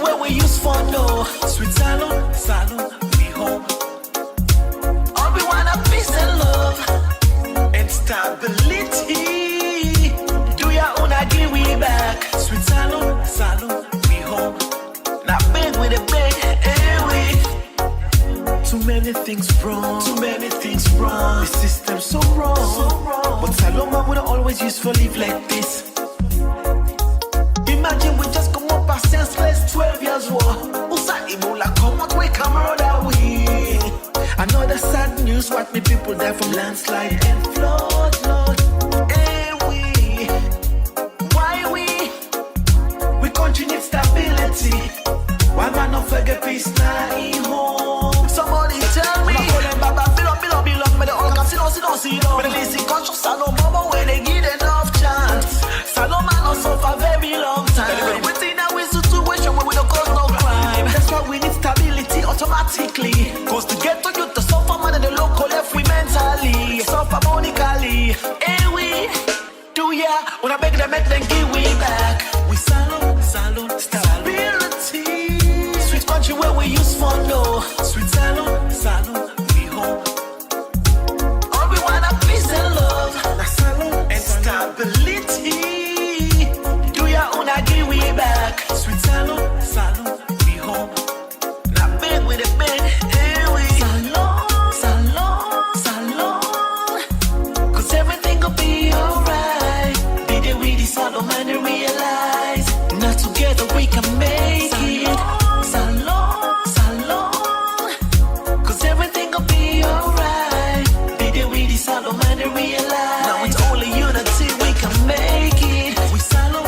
where we used for no. Sweet salon, salon, we home. All we want is peace and love and stability. Do ya wanna give we back? Sweet salon, salon, we home. Not big with a big, too many things wrong, too many things wrong. The system's so wrong, but Saloma would always used to live like this. Imagine we just come up as senseless 12 years war. Usa Ebola come out, we come out that way. Another sad news, what me people die from landslide and flood, Lord. Hey, why we country need stability. Why man not forget peace now in home? Somebody tell me. Baba, fill up, me the all can see no. But the listen conscious Saloma when they get enough chance. Saloma not so for very long time. We see now is a situation where we don't cause no crime. That's why we need stability automatically. Cause to get to you to suffer more than the local left we mentally, suffer monically. Hey we do ya when I beg them make them give we back. We salon, stability. Sweet country where we used for no. Sweet salon, salon, we home. All we want is peace and love, and stability. Do ya wanna give we back? Sweet salon, salon, we home. Not big with a big, we salon. Cause everything will be alright. Did they with the salon man they realize? Now together we can make it. Salon. Cause everything will be alright. Did they with the salon man they realize? Now it's only unity we can make it. We salon.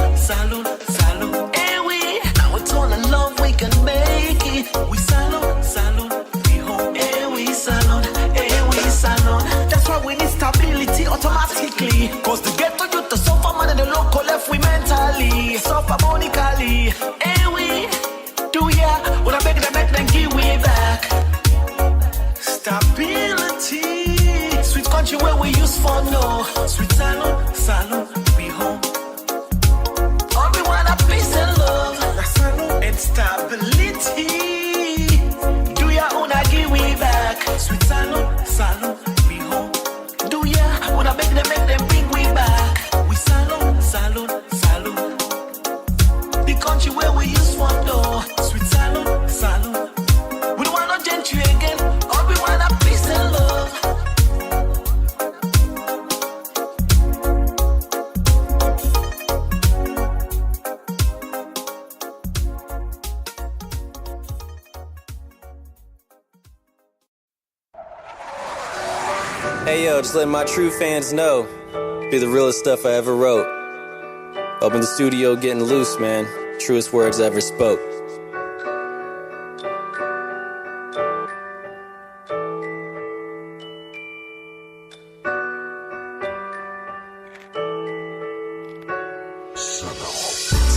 Hey we, now it's all love we can make it. We salon, we home. Hey we salon. That's why we need stability automatically. Cause to get to you to suffer man in the local left we mentally, suffer monically. Hey we, do ya when I beg them make them give we back? Stability. Sweet country where we used for no. Sweet salon, we home. All we want is peace and love and stability. Do ya wanna give we back? Sweet salon, we home. Do ya wanna beg them make them bring we back? We salon. The country where we used for no. Sweet salon. We don't want no gentry again. All we want is peace and love. Hey yo, just letting my true fans know, be the realest stuff I ever wrote. Up in the studio getting loose, man. Truest words I ever spoke.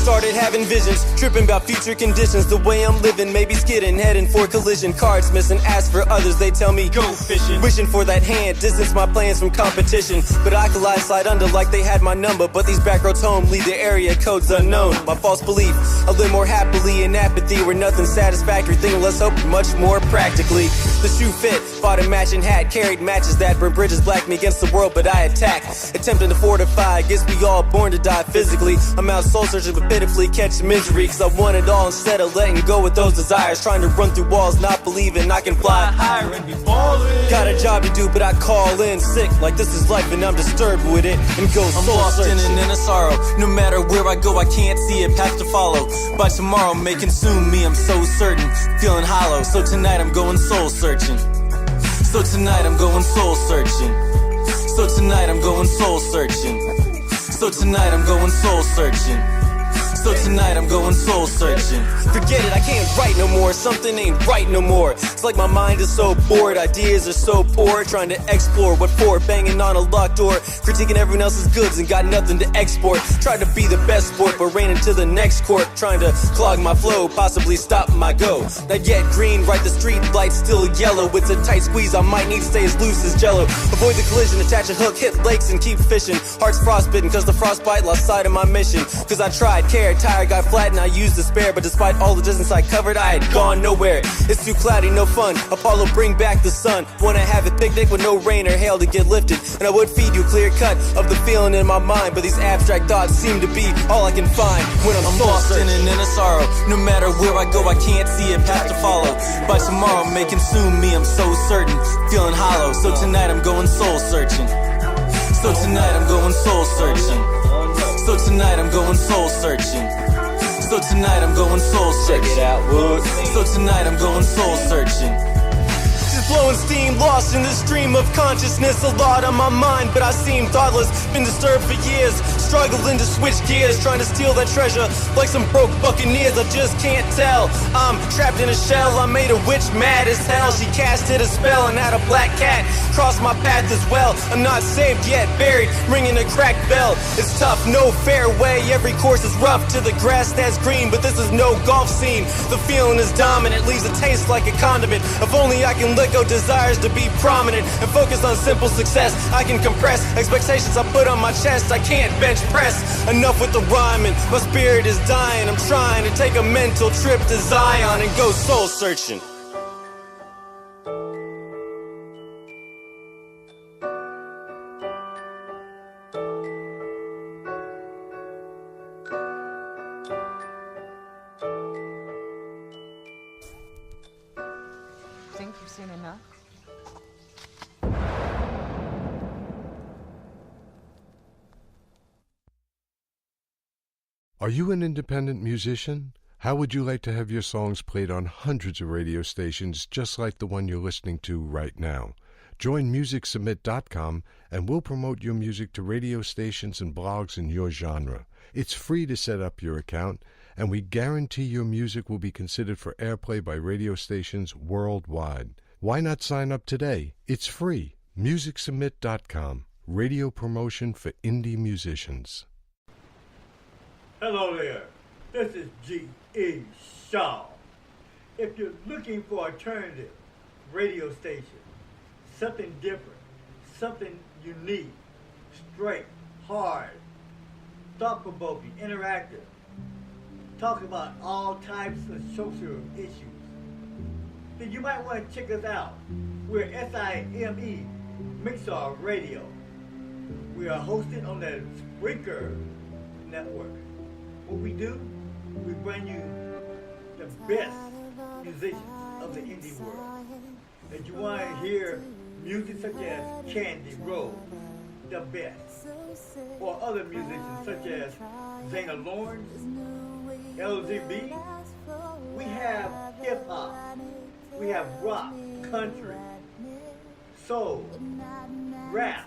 Started having visions, tripping about future conditions. The way I'm living, maybe skidding, heading for collision. Cards missing, ask for others, they tell me go fishing. Wishing for that hand, distance my plans from competition. But I collide, slide under like they had my number. But these back roads home lead to area codes unknown. My false belief, I live more happily in apathy, where nothing's satisfactory. Thinking let's hope much more practically. The shoe fit, bought a matching hat, carried matches that burn bridges, black me against the world, but I attack. Attempting to fortify, guess we all born to die physically. I'm out soul searching but pitifully catch misery, cause I want it all instead of letting go with those desires. Trying to run through walls, not believing I can fly higher and be falling. Got a job to do, but I call in sick, like this is life and I'm disturbed with it, and go I'm soul lost searching. In a sorrow, no matter where I go I can't see a path to follow. By tomorrow may consume me, I'm so certain, feeling hollow. So tonight I'm going soul searching. So tonight I'm going soul searching. So tonight I'm going soul searching. So tonight I'm going soul searching. So tonight I'm going soul searching. Forget it, I can't write no more. Something ain't right no more. It's like my mind is so bored, ideas are so poor. Trying to explore, what for? Banging on a locked door, critiquing everyone else's goods and got nothing to export. Tried to be the best sport, but ran into the next court. Trying to clog my flow, possibly stop my go. Not yet green, right, the street light's still yellow. It's a tight squeeze, I might need to stay as loose as jello. Avoid the collision, attach a hook, hit lakes and keep fishing. Heart's frostbitten, cause the frostbite lost sight of my mission. Cause I tried, cared, tire got flat and I used despair. But despite all the distance I covered, I had gone nowhere. It's too cloudy, no fun. Apollo, bring back the sun. Wanna have a picnic with no rain or hail to get lifted. And I would feed you a clear cut of the feeling in my mind. But these abstract thoughts seem to be all I can find when I'm lost in an inner sorrow. No matter where I go, I can't see a path to follow. By tomorrow may consume me, I'm so certain. Feeling hollow, so tonight I'm going soul searching. So tonight I'm going soul searching. So tonight I'm going soul searching. So tonight I'm going soul searching. Check it out, Woods. So tonight I'm going soul searching. Just blowing steam, lost in the stream of consciousness. A lot on my mind, but I seem thoughtless. Been disturbed for years, struggling to switch gears, trying to steal that treasure like some broke buccaneers. I just can't tell. I'm trapped in a shell. I made a witch mad as hell. She casted a spell and had a black cat cross my path as well. I'm not saved yet, buried, ringing a cracked bell. It's tough, no fair way. Every course is rough to the grass that's green, but this is no golf scene. The feeling is dominant, leaves a taste like a condiment. If only I can let go desires to be prominent and focus on simple success. I can compress expectations I put on my chest. I can't bench press. Enough with the rhyming. My spirit is dying. I'm trying to take a mental trip to Zion and go soul searching. Think you've seen enough? Are you an independent musician? How would you like to have your songs played on hundreds of radio stations just like the one you're listening to right now? Join MusicSubmit.com and we'll promote your music to radio stations and blogs in your genre. It's free to set up your account, and we guarantee your music will be considered for airplay by radio stations worldwide. Why not sign up today? It's free. MusicSubmit.com. Radio promotion for indie musicians. Hello there, this is G.E. Shaw. If you're looking for alternative radio station, something different, something unique, straight, hard, thought-provoking, interactive, talk about all types of social issues, then you might want to check us out. We're Sime, Mixlr Radio. We are hosted on the Spreaker network. What we do, we bring you the best musicians of the indie world. If you want to hear music such as Candy Rose, the best, or other musicians such as Zana Lawrence, LZB, we have hip-hop, we have rock, country, soul, rap.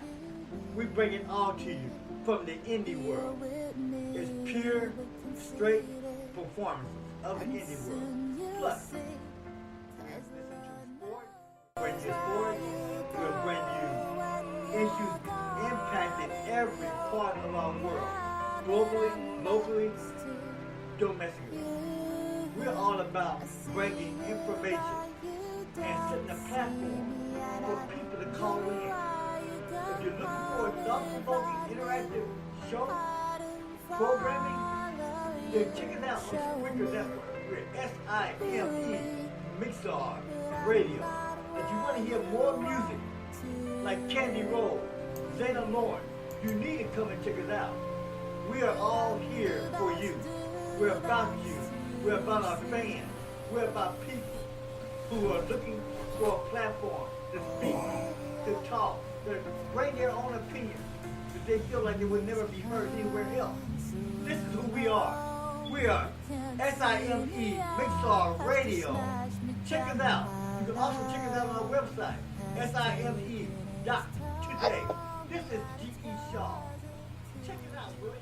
We bring it all to you from the indie world. It's pure, straight performances of the indie world. Plus, bring you sports, we'll bring you issues impacting every part of our world, globally, locally, domestically. We're all about bringing information and setting a platform for people to call in. If you're looking for a thought-provoking, interactive show, programming, then check it out on Spreaker Network. We're SIME, Mixlr Radio. If you want to hear more music, like Candy Rose, Zana Lawrence, you need to come and check us out. We are all here for you. We're about you. We're about our fans. We're about people who are looking for a platform to speak, to talk, to bring their own opinion that they feel like it would never be heard anywhere else. This is who we are. We are SIME Mixlr Radio. Check us out. You can also check us out on our website, SIME.today. This is G.E. Shaw. Check it out, will you?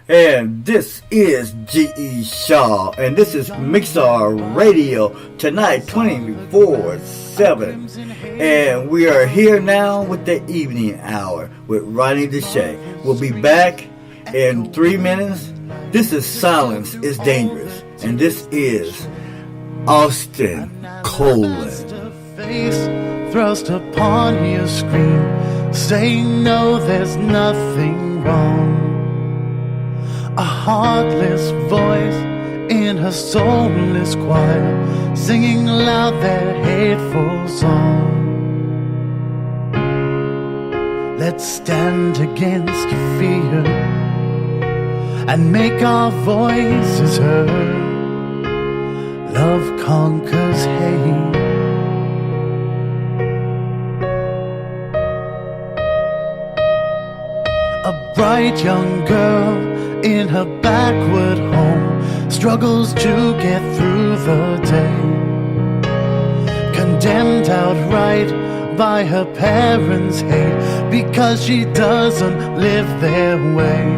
And this is G.E. Shaw, and this is Mixlr Radio Tonight 24/7. And we are here now with the evening hour with Rhani the Chae. We'll be back in 3 minutes. This is Silence is Dangerous, and this is Austin Colon. Face thrust upon your screen, saying no, there's nothing wrong. a heartless voice in her soulless choir, singing loud their hateful song. Let's stand against fear and make our voices heard. Love conquers hate. A bright young girl in her backward home struggles to get through the day, condemned outright by her parents' hate because she doesn't live their way.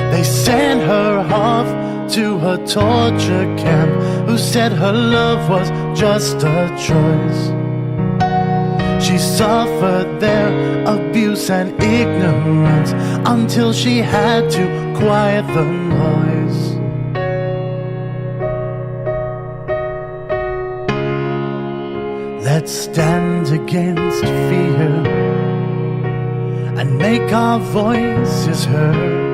They sent her off to her torture camp, who said her love was just a choice. She suffered their abuse and ignorance until she had to quiet the noise. Let's stand against fear and make our voices heard.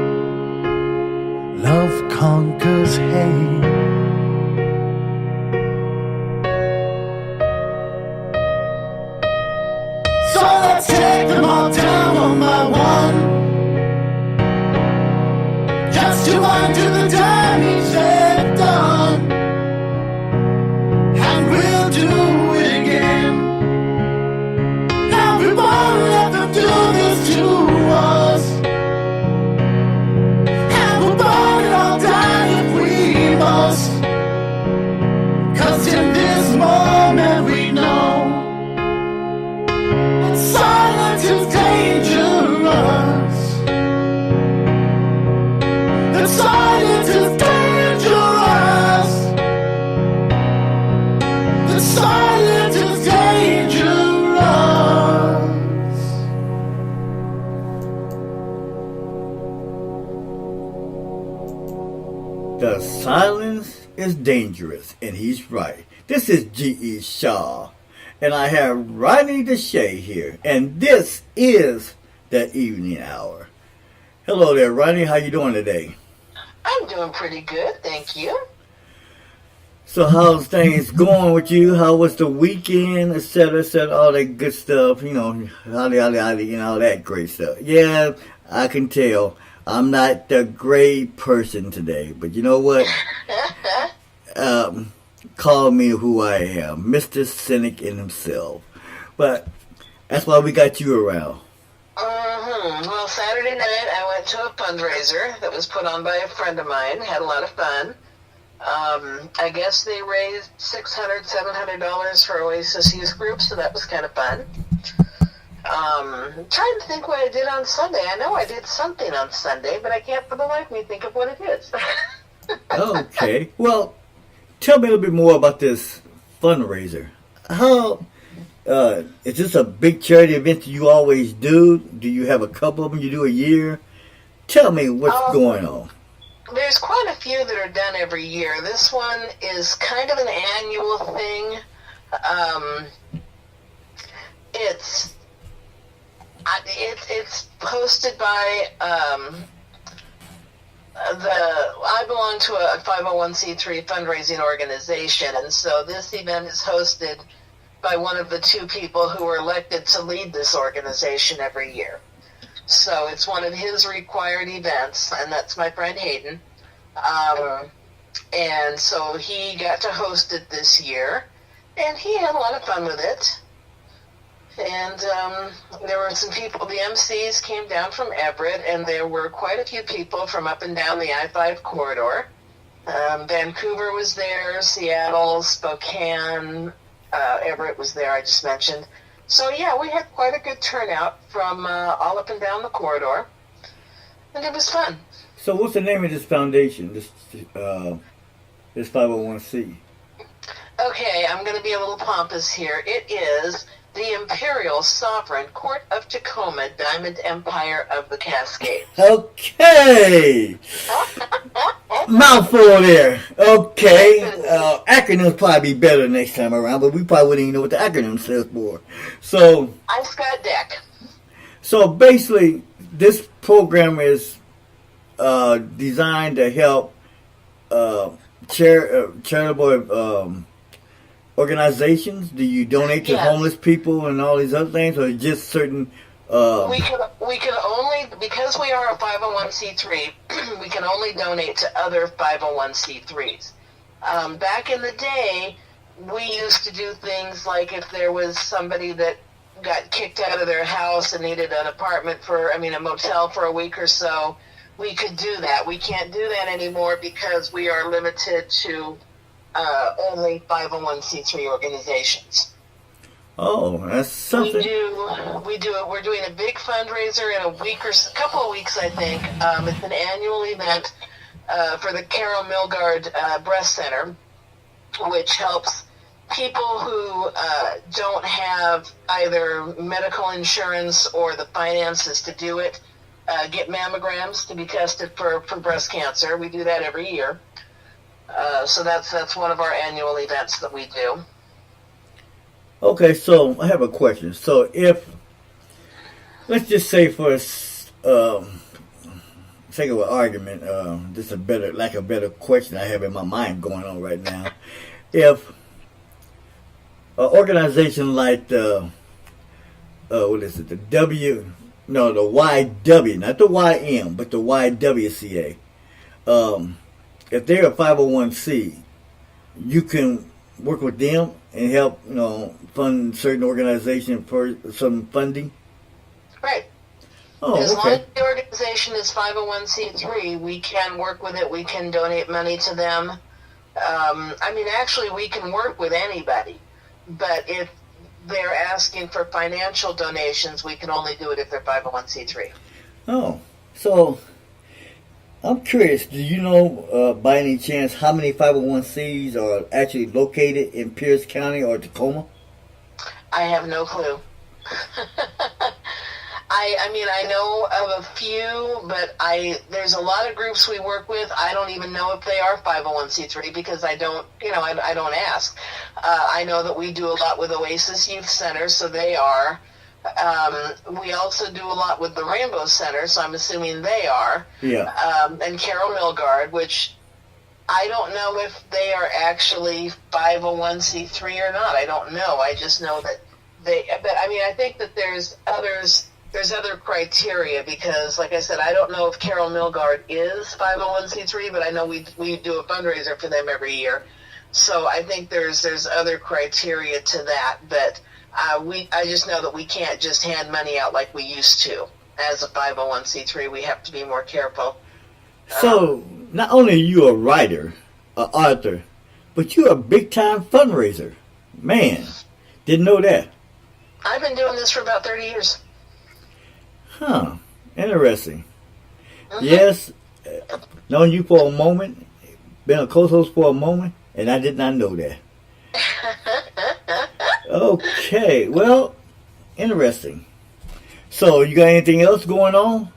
Love conquers hate. So let's take them all down one by one, just to undo the damage they've done, and we'll do it again. Now we won't let them do this to us, and we'll burn it all down if we must, 'cause in this moment we know silence is dangerous. The silence is dangerous. The silence is dangerous. The silence is dangerous, and he's right. This is G.E. Shaw. And I have Rhani the Chae here, and this is the evening hour. Hello there, Rhani. How you doing today? I'm doing pretty good, thank you. So how's things going with you? How was the weekend, etc., all that good stuff, you know, all that great stuff. Yeah, I can tell I'm not the great person today, but you know what? Call me who I am, Mr. Cynic in himself. But that's why we got you around. Well, Saturday night I went to a fundraiser that was put on by a friend of mine. Had a lot of fun. I guess they raised $600, $700 for Oasis Youth Group, so that was kind of fun. Trying to think what I did on Sunday. I know I did something on Sunday, but I can't for the life of me think of what it is. Okay. Well, tell me a little bit more about this fundraiser. How is this a big charity event that you always do? Do you have a couple of them you do a year? Tell me what's going on. There's quite a few that are done every year. This one is kind of an annual thing. It's hosted by I belong to a 501c3 fundraising organization, and so this event is hosted by one of the two people who are elected to lead this organization every year. So it's one of his required events, and that's my friend Hayden. And so he got to host it this year, and he had a lot of fun with it. And there were some people, the MCs came down from Everett, and there were quite a few people from up and down the I-5 corridor. Vancouver was there, Seattle, Spokane, Everett was there, I just mentioned. So yeah, we had quite a good turnout from all up and down the corridor, and it was fun. So what's the name of this foundation, this 501c? Okay, I'm going to be a little pompous here. It is the Imperial Sovereign Court of Tacoma Diamond Empire of the Cascades. Okay! Mouthful there. Okay. Acronyms probably be better next time around, but we probably wouldn't even know what the acronym stands for. So, I've got deck. So basically, this program is designed to help charitable organizations? Do you donate to Yes. homeless people and all these other things, or just certain? We can only, because we are a 501c3, we can only donate to other 501c3s. Back in the day, we used to do things like if there was somebody that got kicked out of their house and needed an apartment a motel for a week or so, we could do that. We can't do that anymore because we are limited to only 501c3 organizations. Oh, that's something. We do it. We're doing a big fundraiser in a couple of weeks, I think. It's an annual event for the Carol Milgard Breast Center, which helps people who don't have either medical insurance or the finances to do it, get mammograms to be tested for breast cancer. We do that every year. So that's one of our annual events that we do. Okay, so I have a question. So if, let's just say for sake of an argument, this is a better question I have in my mind going on right now. If an organization like the YW, not the YM, but the YWCA, if they're a 501c, you can work with them and help, fund certain organization for some funding? Right. Oh, as long okay. as the organization is 501c3, we can work with it. We can donate money to them. Actually, we can work with anybody. But if they're asking for financial donations, we can only do it if they're 501c3. Oh, so I'm curious, do you know by any chance how many 501c's are actually located in Pierce County or Tacoma? I have no clue. I know of a few, but there's a lot of groups we work with. I don't even know if they are 501c3 because I don't ask. I know that we do a lot with Oasis Youth Center, so they are. We also do a lot with the Rainbow Center, so I'm assuming they are. Yeah. And Carol Milgard, which I don't know if they are actually 501c3 or not. I don't know. I just know that I think that there's other criteria because, like I said, I don't know if Carol Milgard is 501c3, but I know we do a fundraiser for them every year. So I think there's other criteria to that, but I just know that we can't just hand money out like we used to. As a 501c3, we have to be more careful. So not only are you a writer, an author, but you're a big-time fundraiser. Man, didn't know that. I've been doing this for about 30 years. Huh, interesting. Mm-hmm. Yes, known you for a moment, been a co-host for a moment, and I did not know that. Okay, well, interesting. So, you got anything else going on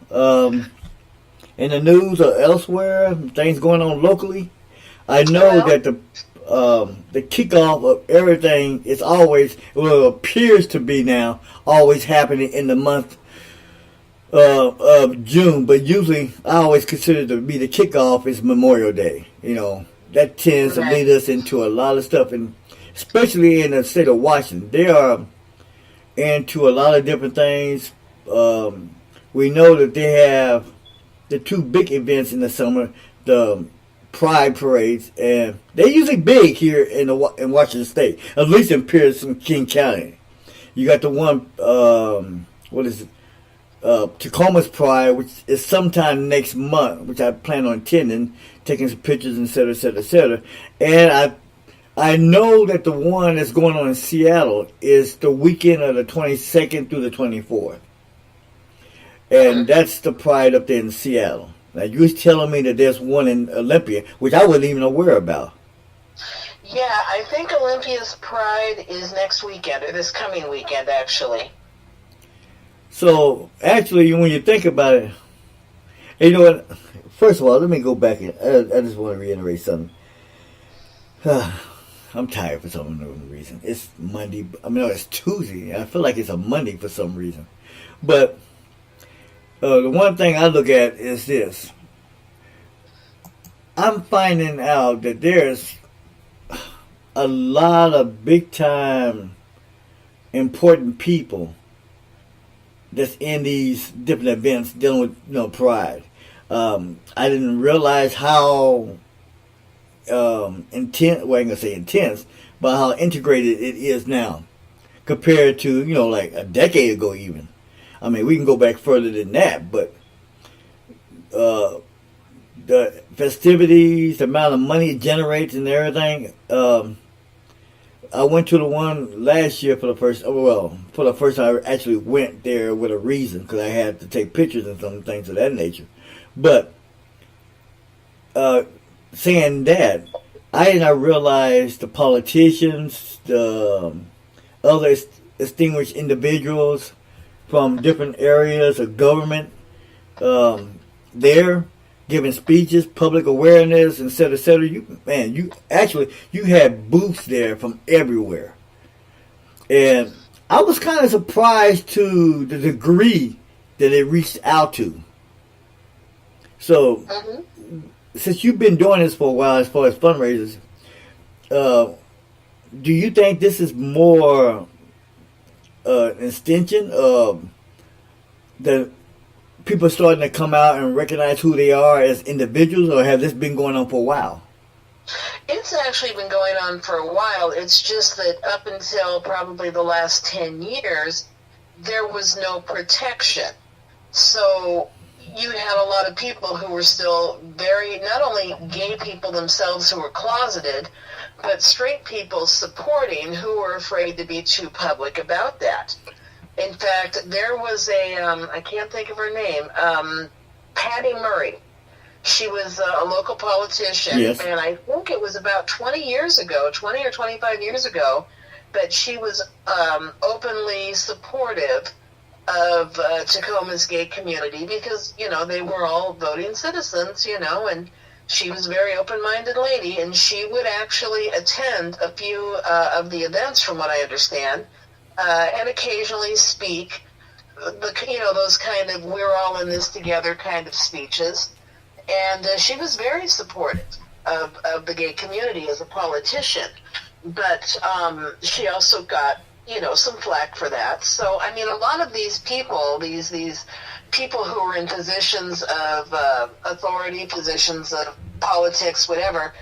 in the news or elsewhere? Things going on locally? I know that the kickoff of everything is always, well, it appears to be now, always happening in the month of June, but usually I always consider to be the kickoff is Memorial Day. That tends to lead us into a lot of stuff, and especially in the state of Washington, they are into a lot of different things. We know that they have the two big events in the summer, the Pride parades, and they're usually big here in Washington State, at least in Pierce and King County. You got the one, Tacoma's Pride, which is sometime next month, which I plan on attending, taking some pictures, et cetera, et cetera, et cetera. And I know that the one that's going on in Seattle is the weekend of the 22nd through the 24th. And that's the Pride up there in Seattle. Now, you was telling me that there's one in Olympia, which I wasn't even aware about. Yeah, I think Olympia's Pride is next weekend, or this coming weekend, actually. So, actually, when you think about it, you know what? First of all, let me go back. I just want to reiterate something. I'm tired for some reason. It's Monday. It's Tuesday. I feel like it's a Monday for some reason. But the one thing I look at is this. I'm finding out that there's a lot of big time important people that's in these different events dealing with pride. I didn't realize how intense, well, I ain't gonna say intense, but how integrated it is now compared to, like a decade ago even. I mean, we can go back further than that, but the festivities, the amount of money it generates and everything. I went to the one last year for the first time. I actually went there with a reason, because I had to take pictures and some things of that nature. But saying that, I did not realize the politicians, the other distinguished individuals from different areas of government there giving speeches, public awareness, et cetera, et cetera. You had booths there from everywhere. And I was kind of surprised to the degree that it reached out to. So, since you've been doing this for a while as far as fundraisers, do you think this is more an extension of the people starting to come out and recognize who they are as individuals, or have this been going on for a while? It's actually been going on for a while. It's just that up until probably the last 10 years, there was no protection. So you had a lot of people who were still not only gay people themselves who were closeted, but straight people supporting who were afraid to be too public about that. In fact, there was I can't think of her name, Patty Murray. She was a local politician, yes. And I think it was about 20 or 25 years ago, that she was openly supportive of Tacoma's gay community because, they were all voting citizens, and she was a very open-minded lady, and she would actually attend a few of the events, from what I understand, and occasionally speak, those kind of we're all in this together kind of speeches. And she was very supportive of the gay community as a politician. But she also got, some flack for that. So, I mean, a lot of these people, these people who are in positions of authority, positions of politics, whatever,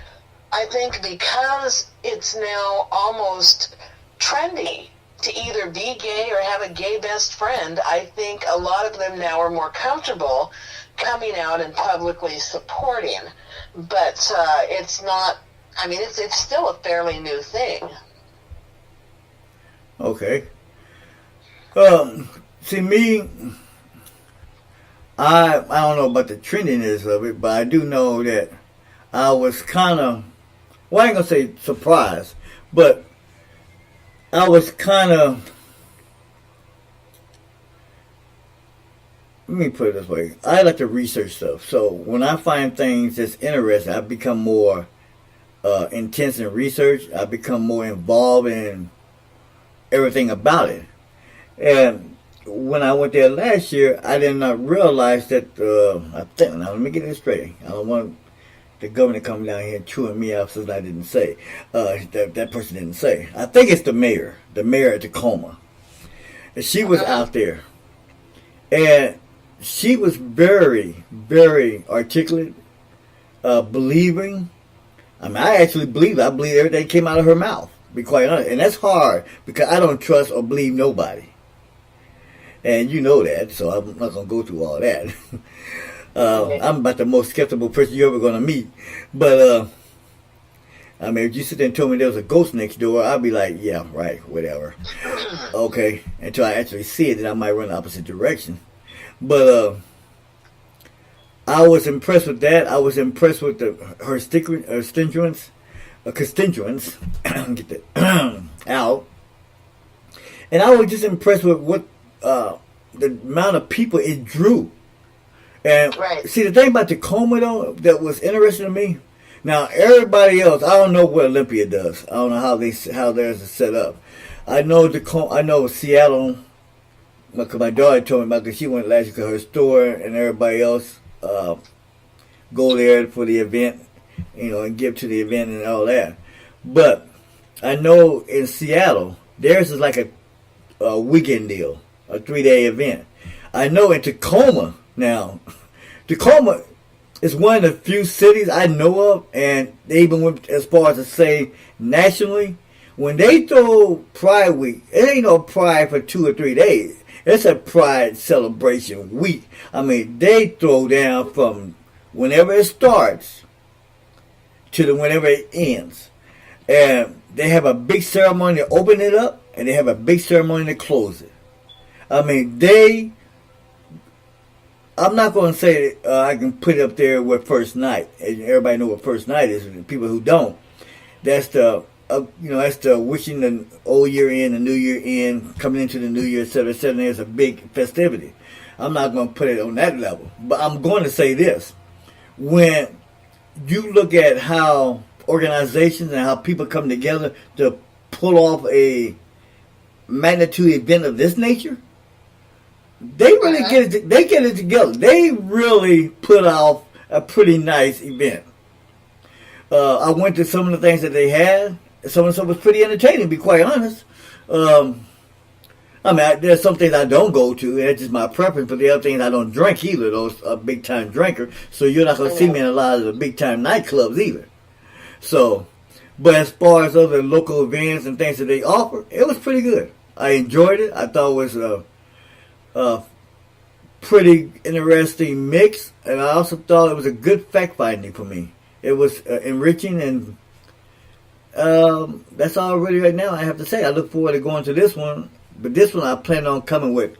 I think because it's now almost trendy to either be gay or have a gay best friend, I think a lot of them now are more comfortable coming out and publicly supporting. But it's not, I mean, it's still a fairly new thing. Okay. See, me, I don't know about the trendiness of it, but I do know that I was kind of, well, I ain't going to say surprised, but I was kind of, let me put it this way. I like to research stuff. So when I find things that's interesting, I become more intense in research. I become more involved in everything about it. And when I went there last year, I did not realize that, now let me get this straight. I don't want the governor coming down here chewing me out since I didn't say. That person didn't say. I think it's the mayor of Tacoma. And she was out there. And she was very, very articulate, believing. I mean, I actually believe everything that came out of her mouth, to be quite honest. And that's hard because I don't trust or believe nobody. And you know that, so I'm not going to go through all that. I'm about the most skeptical person you're ever going to meet. But, I mean, if you sit there and told me there was a ghost next door, I'd be like, yeah, right, whatever. Okay, until I actually see it, then I might run the opposite direction. But I was impressed with that. I was impressed with her constituents, get that out. And I was just impressed with what the amount of people it drew. And see, the thing about Tacoma, though, that was interesting to me, now everybody else, I don't know what Olympia does. I don't know how theirs is set up. I know Seattle, because my daughter told me about this. She went last year to her store, and everybody else go there for the event. and give to the event and all that. But I know in Seattle, theirs is like a weekend deal, a 3-day event. I know in Tacoma now, Tacoma is one of the few cities I know of, and they even went as far as to say nationally, when they throw Pride Week, it ain't no Pride for 2 or 3 days. It's a Pride celebration week. I mean, they throw down from whenever it starts to whenever it ends. And they have a big ceremony to open it up, and they have a big ceremony to close it. I mean, I'm not going to say that I can put it up there with First Night. And everybody know what First Night is. And people who don't, that's the that's the wishing the old year in, the new year in, coming into the new year, etc. There's a big festivity. I'm not going to put it on that level, but I'm going to say this: when you look at how organizations and how people come together to pull off a magnitude event of this nature, they really get it together. They really put off a pretty nice event. I went to some of the things that they had. Some of the stuff was pretty entertaining, to be quite honest. I mean, there's some things I don't go to. That's just my preference. But the other things I don't drink either. Those a big time drinker, so you're not going to see me in a lot of the big time nightclubs either. So, but as far as other local events and things that they offer, it was pretty good. I enjoyed it. I thought it was a pretty interesting mix, and I also thought it was a good fact finding for me. It was enriching, and that's all really right now I have to say. I look forward to going to this one, but this one I plan on coming with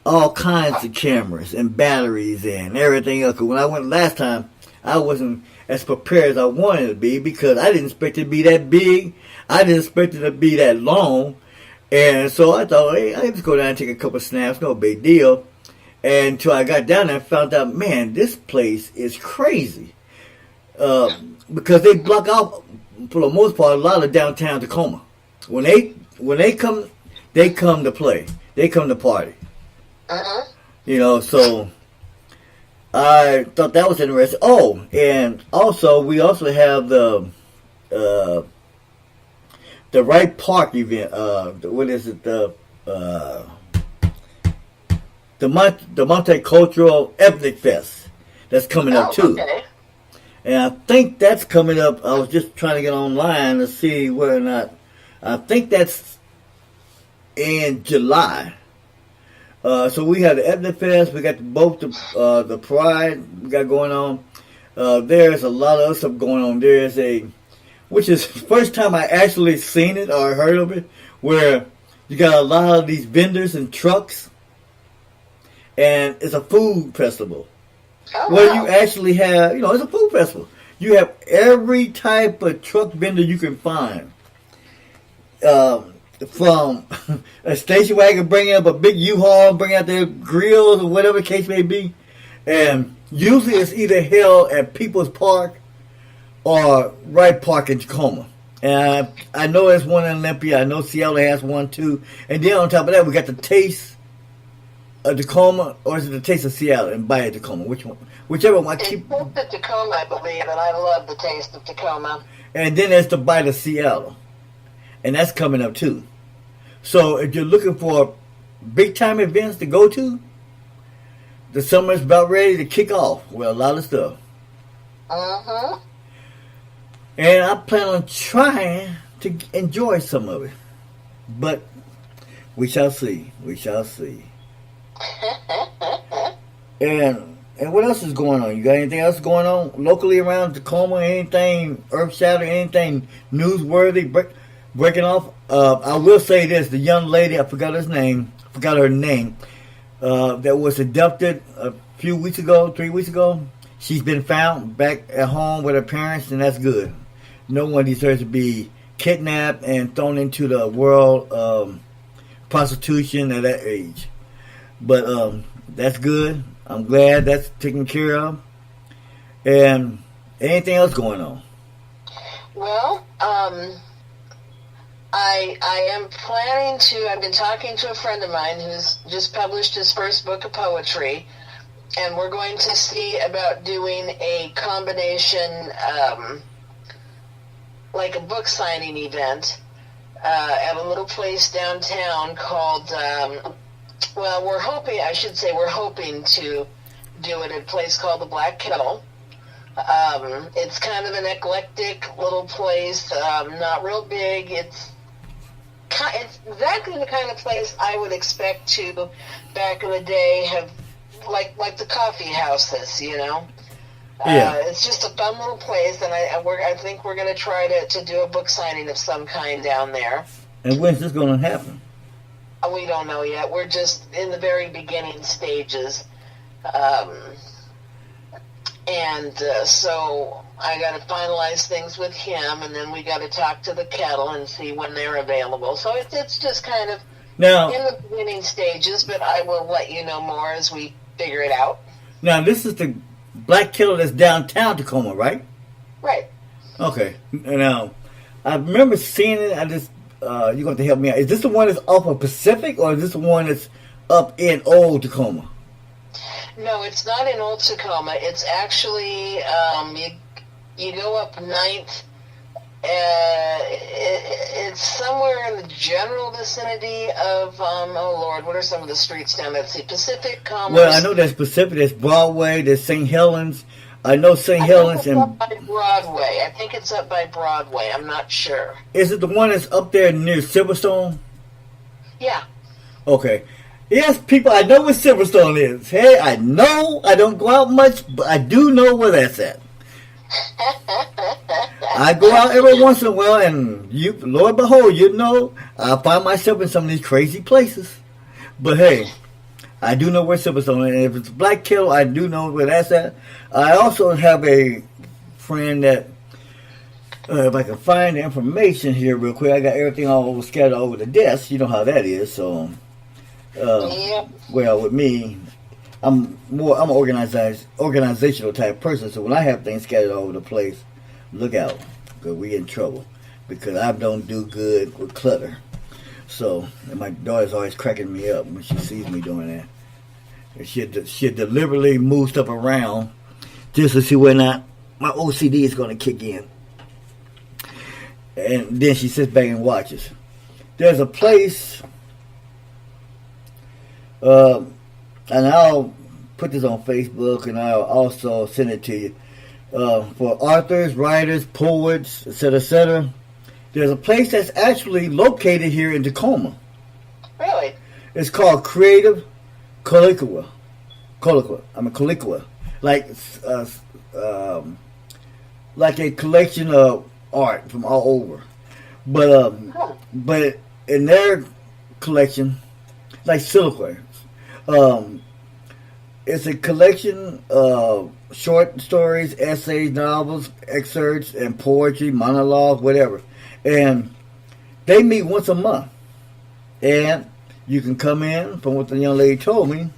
all kinds of cameras and batteries and everything else. 'Cause when I went last time, I wasn't as prepared as I wanted to be because I didn't expect it to be that big. I didn't expect it to be that long. And so I thought, hey, I can just go down and take a couple snaps, no big deal. And until I got down there and found out, man, this place is crazy. Because they block out, for the most part, a lot of downtown Tacoma. When they come to play. They come to party. So I thought that was interesting. Oh, and also we also have the Wright Park event. What is it? The Multicultural Ethnic Fest that's coming up too. Okay. And I think that's coming up. I was just trying to get online to see whether or not. I think that's in July. So we have the Ethnic Fest. We got both the Pride we got going on. There's a lot of other stuff going on. There's which is the first time I actually seen it or heard of it, where you got a lot of these vendors and trucks, and it's a food festival. Oh, where you actually have, it's a food festival. You have every type of truck vendor you can find. From a station wagon bringing up a big U-Haul, bringing out their grills or whatever the case may be. And usually it's either held at People's Park or Wright Park in Tacoma. And I know there's one in Olympia. I know Seattle has one too. And then on top of that, we got the Taste of Tacoma, or is it the Taste of Seattle and Buy at Tacoma? Which one? Whichever one. It's Taste of Tacoma, I believe, and I love the Taste of Tacoma. And then there's the Buy to Seattle. And that's coming up too. So if you're looking for big time events to go to, the summer's about ready to kick off with a lot of stuff. And I plan on trying to enjoy some of it. But we shall see. We shall see. And what else is going on? You got anything else going on locally around Tacoma? Anything earth-shattering? Anything newsworthy? Breaking off? I will say this. The young lady, I forgot her name, that was abducted a few weeks ago, 3 weeks ago. She's been found back at home with her parents, and that's good. No one deserves to be kidnapped and thrown into the world of prostitution at that age. But that's good. I'm glad that's taken care of. And anything else going on? Well, I am planning to. I've been talking to a friend of mine who's just published his first book of poetry, and we're going to see about doing a combination, like a book signing event at a little place downtown called, well, we're hoping to do it at a place called the Black Kettle. It's kind of an eclectic little place, not real big. It's exactly the kind of place I would expect to, back in the day, have like the coffee houses, you know. Yeah. It's just a fun little place, and I think we're going to try to do a book signing of some kind down there. And when's this going to happen? We don't know yet. We're just in the very beginning stages. So I got to finalize things with him, and then we got to talk to the Kettle and see when they're available. So it's just kind of now in the beginning stages, but I will let you know more as we figure it out. Now, this is the Black Kettle that's downtown Tacoma, right? Right. Okay. Now, I remember seeing it. I just you're going to help me out. Is this the one that's off of Pacific, or is this the one that's up in Old Tacoma? No, it's not in Old Tacoma. It's actually, you go up 9th. It's somewhere in the general vicinity of, oh Lord, what are some of the streets down there? Let's see, Pacific, Commerce. Well, I know there's Pacific, there's Broadway, there's St. Helens. I know St. Helens it's and... up by Broadway. I think it's up by Broadway. I'm not sure. Is it the one that's up there near Silverstone? Yeah. Okay. Yes, people, I know where Silverstone is. Hey, I know I don't go out much, but I do know where that's at. I go out every once in a while, and you, Lord behold, you know, I find myself in some of these crazy places. But hey, I do know where Silverstone is. And if it's Black Kettle, I do know where that's at. I also have a friend that, if I can find the information here real quick, I got everything all over, scattered all over the desk. You know how that is, so... Yep. Well, with me, I'm an organizational type person. So when I have things scattered all over the place, look out, because we in trouble. Because I don't do good with clutter. So, and my daughter's always cracking me up when she sees me doing that. And she deliberately move stuff around just to see whether or not my OCD is going to kick in. And then she sits back and watches. There's a place... and I'll put this on Facebook, and I'll also send it to you. For authors, writers, poets, etc., etc., there's a place that's actually located here in Tacoma. Really? It's called Creative Colloquia. Like a collection of art from all over. But in their collection, like Silverware. It's a collection of short stories, essays, novels, excerpts, and poetry, monologues, whatever. And they meet once a month. And you can come in, from what the young lady told me,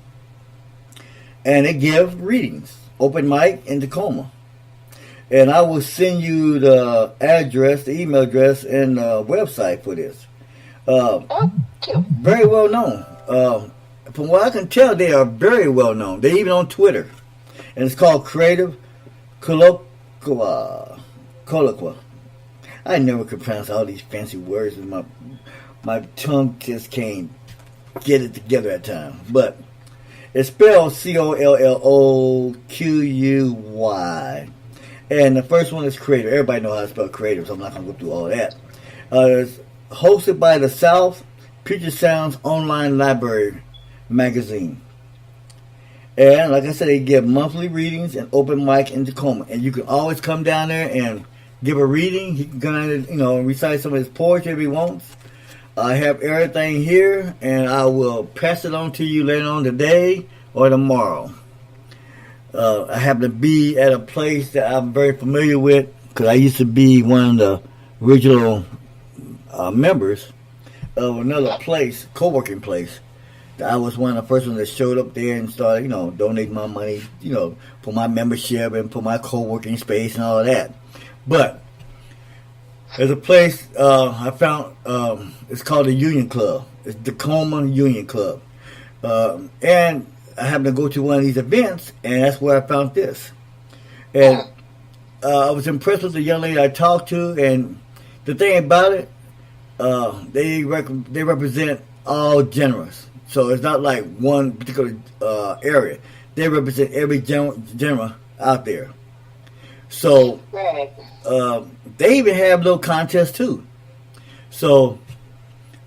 and they give readings, open mic in Tacoma. And I will send you the address, the email address, and the website for this. Very well known. From what I can tell, they are very well known. They're even on Twitter. And it's called Creative Colloquia. I never could pronounce all these fancy words, and my tongue just can't get it together at times. But it's spelled Colloquy. And the first one is Creative. Everybody knows how to spell Creative, so I'm not going to go through all that. It's hosted by the South Future Sounds Online Library magazine. And like I said, they give monthly readings and open mic in Tacoma. And you can always come down there and give a reading. He can kind of, recite some of his poetry if he wants. I have everything here, and I will pass it on to you later on today or tomorrow. I happen to be at a place that I'm very familiar with, because I used to be one of the original members of another place, co-working place. I was one of the first ones that showed up there and started, donating my money, for my membership and for my co-working space and all of that. But there's a place I found, it's called the Union Club. It's Tacoma Union Club. And I happened to go to one of these events, and that's where I found this. And I was impressed with the young lady I talked to, and the thing about it, they represent all genres. So it's not like one particular area. They represent every genre out there. So they even have little contests too. So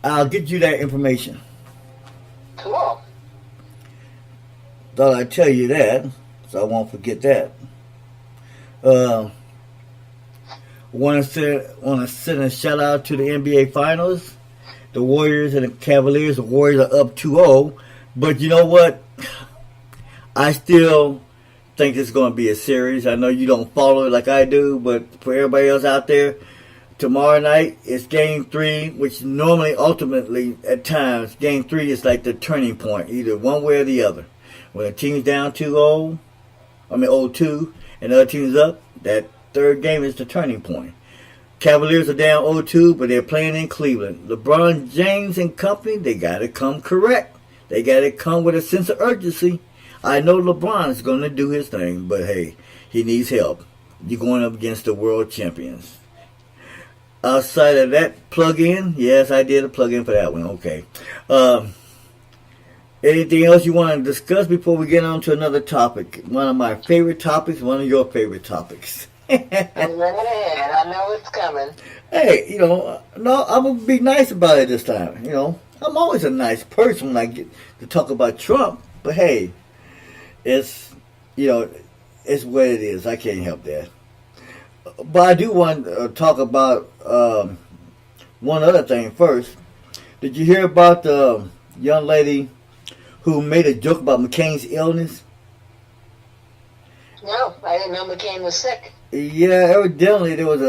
I'll get you that information. Cool. Thought I'd tell you that, so I won't forget that. Want to send a shout out to the NBA Finals. The Warriors and the Cavaliers. The Warriors are up 2-0, but you know what? I still think it's going to be a series. I know you don't follow it like I do, but for everybody else out there, tomorrow night it's Game 3, which normally, ultimately, at times, Game 3 is like the turning point, either one way or the other. When a team's down 0-2, and the other team's up, that third game is the turning point. Cavaliers are down 0-2, but they're playing in Cleveland. LeBron James and company, they got to come correct. They got to come with a sense of urgency. I know LeBron is going to do his thing, but hey, he needs help. You're going up against the world champions. Outside of that plug-in, yes, I did a plug-in for that one. Okay. Anything else you want to discuss before we get on to another topic? One of my favorite topics, one of your favorite topics. Run it ahead. I know it's coming. Hey, no, I'm going to be nice about it this time. I'm always a nice person when I get to talk about Trump. But hey, it's what it is. I can't help that. But I do want to talk about one other thing first. Did you hear about the young lady who made a joke about McCain's illness? No, I didn't know McCain was sick. Yeah, evidently there was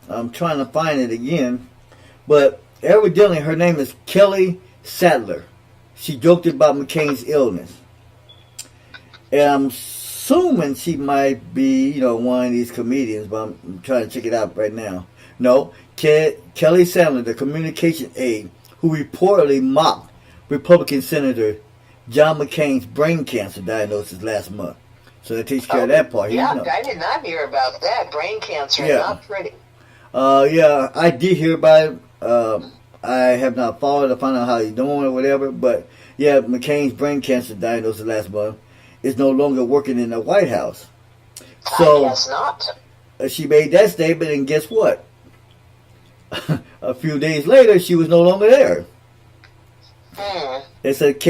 I'm trying to find it again, but evidently her name is Kelly Sadler. She joked about McCain's illness. And I'm assuming she might be, one of these comedians, but I'm trying to check it out right now. No, Kelly Sadler, the communication aide, who reportedly mocked Republican Senator John McCain's brain cancer diagnosis last month. So that takes care of that part. Yeah, I did not hear about that. Brain cancer, not pretty. Yeah, I did hear about it. I have not followed to find out how he's doing or whatever. But yeah, McCain's brain cancer diagnosis last month is no longer working in the White House. So I guess not. She made that statement, and guess what? A few days later, she was no longer there. It said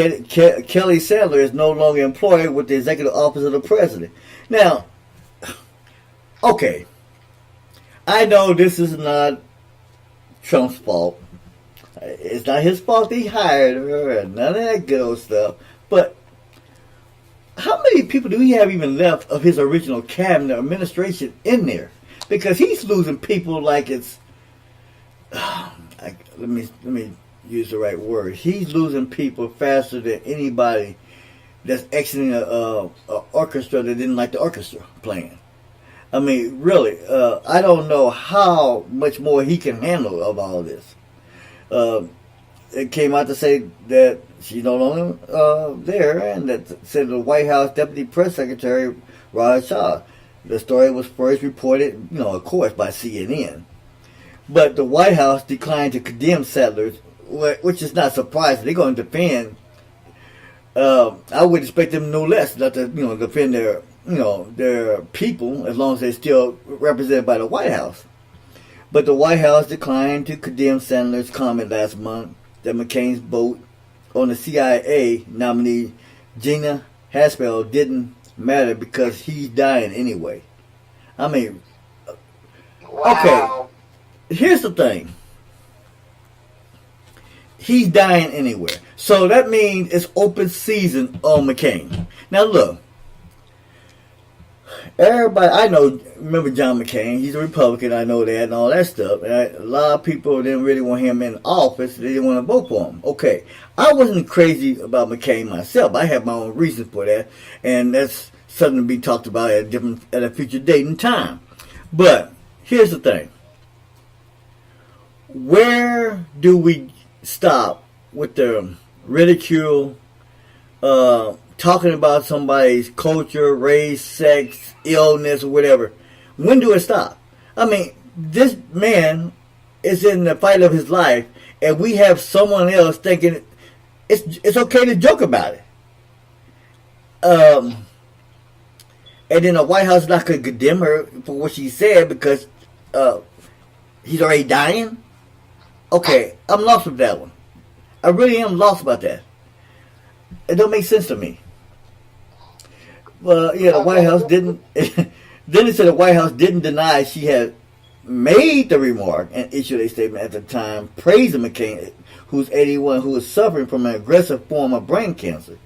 Kelly Sadler is no longer employed with the Executive Office of the President. Now, okay, I know this is not Trump's fault. It's not his fault he hired her and none of that good old stuff. But how many people do he have even left of his original cabinet administration in there? Because he's losing people like it's... let me use the right word. He's losing people faster than anybody that's exiting a orchestra that didn't like the orchestra playing. I mean, really, I don't know how much more he can handle of all this. It came out to say that she's no longer there, and that said the White House Deputy Press Secretary Rhani Shah. The story was first reported, of course, by CNN. But the White House declined to condemn Sadler, which is not surprising. They're going to defend. I would expect them no less not to, defend their people as long as they're still represented by the White House. But the White House declined to condemn Sadler's comment last month that McCain's vote on the CIA nominee Gina Haspel didn't matter because he's dying anyway. I mean, wow. Okay, here's the thing. He's dying anywhere. So that means it's open season on McCain. Now look, everybody, I know, remember John McCain, he's a Republican, I know that and all that stuff. And a lot of people didn't really want him in office, they didn't want to vote for him. Okay, I wasn't crazy about McCain myself. I have my own reasons for that. And that's something to be talked about at a future date and time. But here's the thing. Where do we stop with the ridicule, talking about somebody's culture, race, sex, illness, or whatever. When do it stop? I mean, this man is in the fight of his life, and we have someone else thinking it's okay to joke about it. And then the White House is not going to condemn her for what she said because he's already dying. Okay, I'm lost with that one. I really am lost about that. It don't make sense to me. Well, yeah, the White House didn't. Then it said the White House didn't deny she had made the remark and issued a statement at the time praising McCain, who's 81, who is suffering from an aggressive form of brain cancer.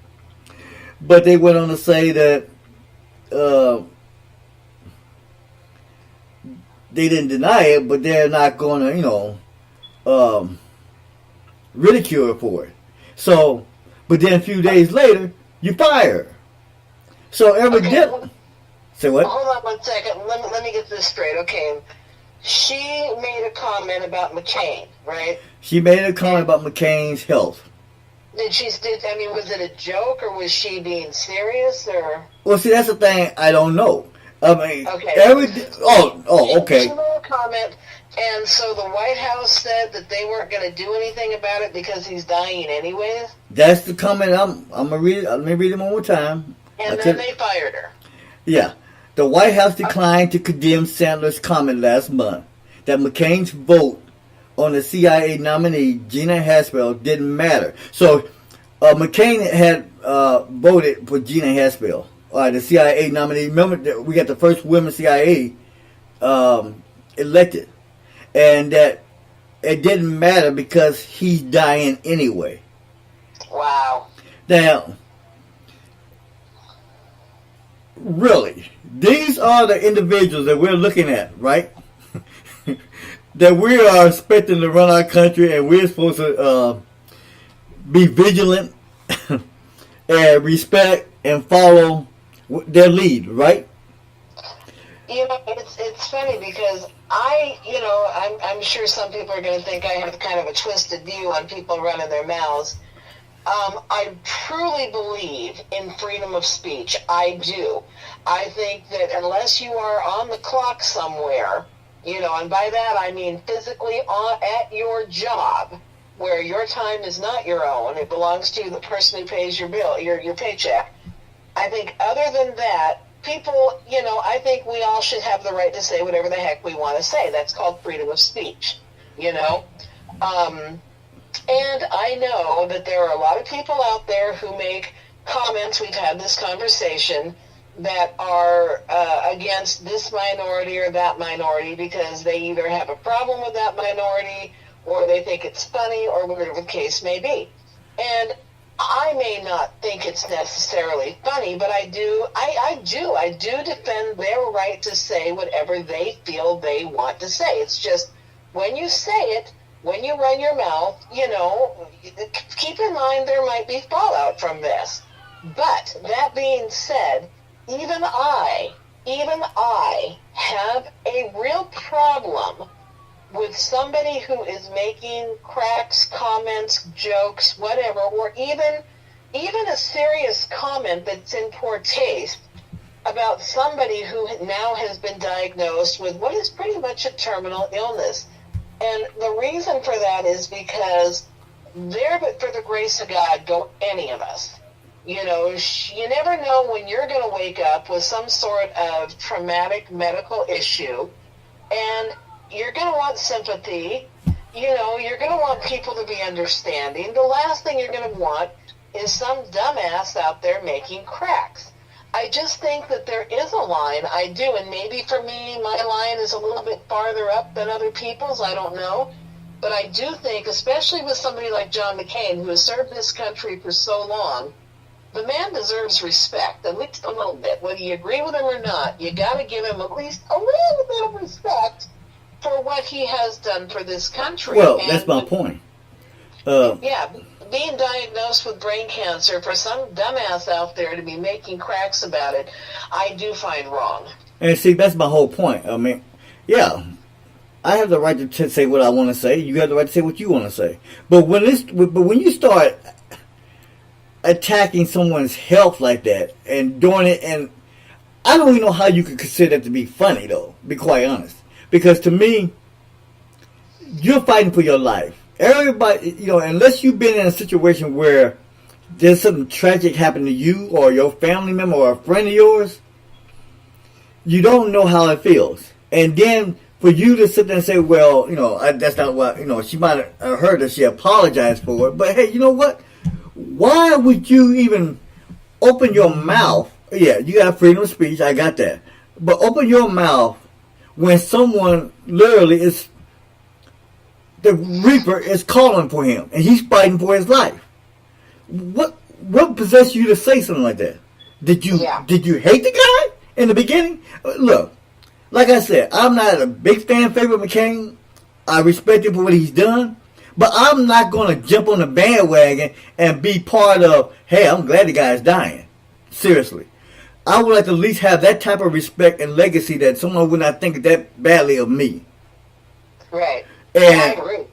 But they went on to say that they didn't deny it, but they're not going to, ridicule her for it. So, but then a few days later, you fire her. So evidently, say what? Hold on 1 second. Let me get this straight. Okay, she made a comment about McCain, right? She made a comment about McCain's health. I mean, was it a joke or was she being serious or? Well, see, that's the thing. I don't know. I mean, okay. Okay. She made a comment, and so the White House said that they weren't going to do anything about it because he's dying anyways. That's the comment. I'm gonna read it. Let me read it one more time. And then they fired her. Yeah. The White House declined to condemn Sandler's comment last month that McCain's vote on the CIA nominee, Gina Haspel, didn't matter. So, McCain had voted for Gina Haspel, the CIA nominee. Remember, we got the first women CIA elected. And that it didn't matter because he's dying anyway. Wow. Now, really, these are the individuals that we're looking at, right? That we are expecting to run our country, and we're supposed to be vigilant and respect and follow their lead, right? You know, it's funny because I'm sure some people are going to think I have kind of a twisted view on people running their mouths. I truly believe in freedom of speech. I do. I think that unless you are on the clock somewhere, and by that I mean physically at your job, where your time is not your own, it belongs to the person who pays your bill, your paycheck. I think other than that, people, I think we all should have the right to say whatever the heck we want to say. That's called freedom of speech, And I know that there are a lot of people out there who make comments, we've had this conversation, that are against this minority or that minority because they either have a problem with that minority or they think it's funny or whatever the case may be. And I may not think it's necessarily funny, but I do defend their right to say whatever they feel they want to say. It's just when you say it, when you run your mouth, keep in mind there might be fallout from this. But that being said, even I have a real problem with somebody who is making cracks, comments, jokes, whatever, or even a serious comment that's in poor taste about somebody who now has been diagnosed with what is pretty much a terminal illness. And the reason for that is because there, but for the grace of God, go any of us. You never know when you're going to wake up with some sort of traumatic medical issue, and you're going to want sympathy. You're going to want people to be understanding. The last thing you're going to want is some dumbass out there making cracks. I just think that there is a line. I do, and maybe for me, my line is a little bit farther up than other people's. I don't know. But I do think, especially with somebody like John McCain, who has served this country for so long, the man deserves respect, at least a little bit. Whether you agree with him or not, you got to give him at least a little bit of respect for what he has done for this country. Well, that's my point. Being diagnosed with brain cancer, for some dumbass out there to be making cracks about it, I do find wrong. And see, that's my whole point. I mean, yeah, I have the right to say what I want to say. You have the right to say what you want to say. But when you start attacking someone's health like that and doing it, and I don't even know how you could consider that to be funny, though, to be quite honest. Because to me, you're fighting for your life. Everybody, unless you've been in a situation where there's something tragic happened to you or your family member or a friend of yours, you don't know how it feels. And then for you to sit there and say, well, that's not what, she might have heard that she apologized for it. But hey, you know what? Why would you even open your mouth? Yeah, you got freedom of speech. I got that. But open your mouth when someone literally is, the Reaper is calling for him and he's fighting for his life. What possessed you to say something like that? Did you hate the guy in the beginning? Look, like I said, I'm not a big fan of Favorite McCain. I respect him for what he's done. But I'm not going to jump on the bandwagon and be part of, hey, I'm glad the guy's dying. Seriously. I would like to at least have that type of respect and legacy that someone would not think that badly of me. Right. And, I agree.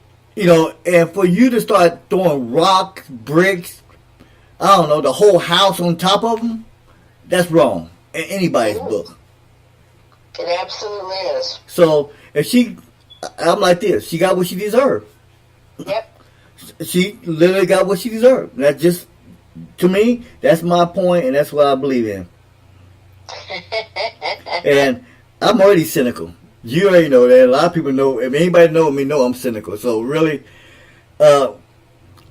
And for you to start throwing rocks, bricks, I don't know, the whole house on top of them, that's wrong in anybody's book. It absolutely is. So, I'm like this, she got what she deserved. Yep. She literally got what she deserved. That's just, to me, that's my point, and that's what I believe in. And I'm already cynical. You already know that. A lot of people know. If anybody knows me, know I'm cynical. So really, I'm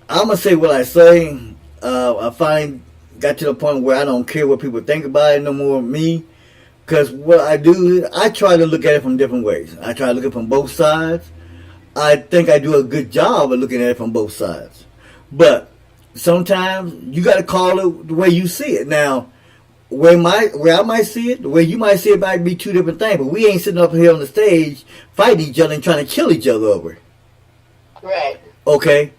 gonna say what I say. I finally got to the point where I don't care what people think about it no more. Me, because what I do, I try to look at it from different ways. I try to look at it from both sides. I think I do a good job of looking at it from both sides. But sometimes you got to call it the way you see it. Now, where I might see it, the way you might see it might be two different things. But we ain't sitting up here on the stage fighting each other and trying to kill each other over it. Right. Okay?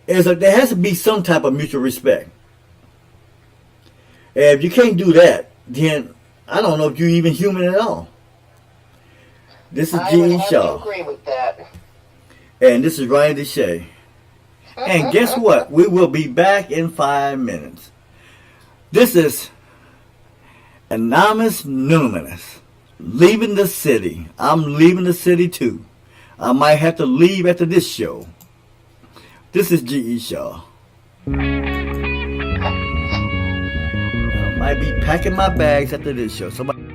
There has to be some type of mutual respect. And if you can't do that, then I don't know if you're even human at all. This is G.E. Shaw. I agree with that. And this is Rhani the Chae. And guess what? We will be back in 5 minutes. This is Anonymous Numinous. Leaving the city. I'm leaving the city too. I might have to leave after this show. This is G.E. Shaw. I might be packing my bags after this show. Somebody.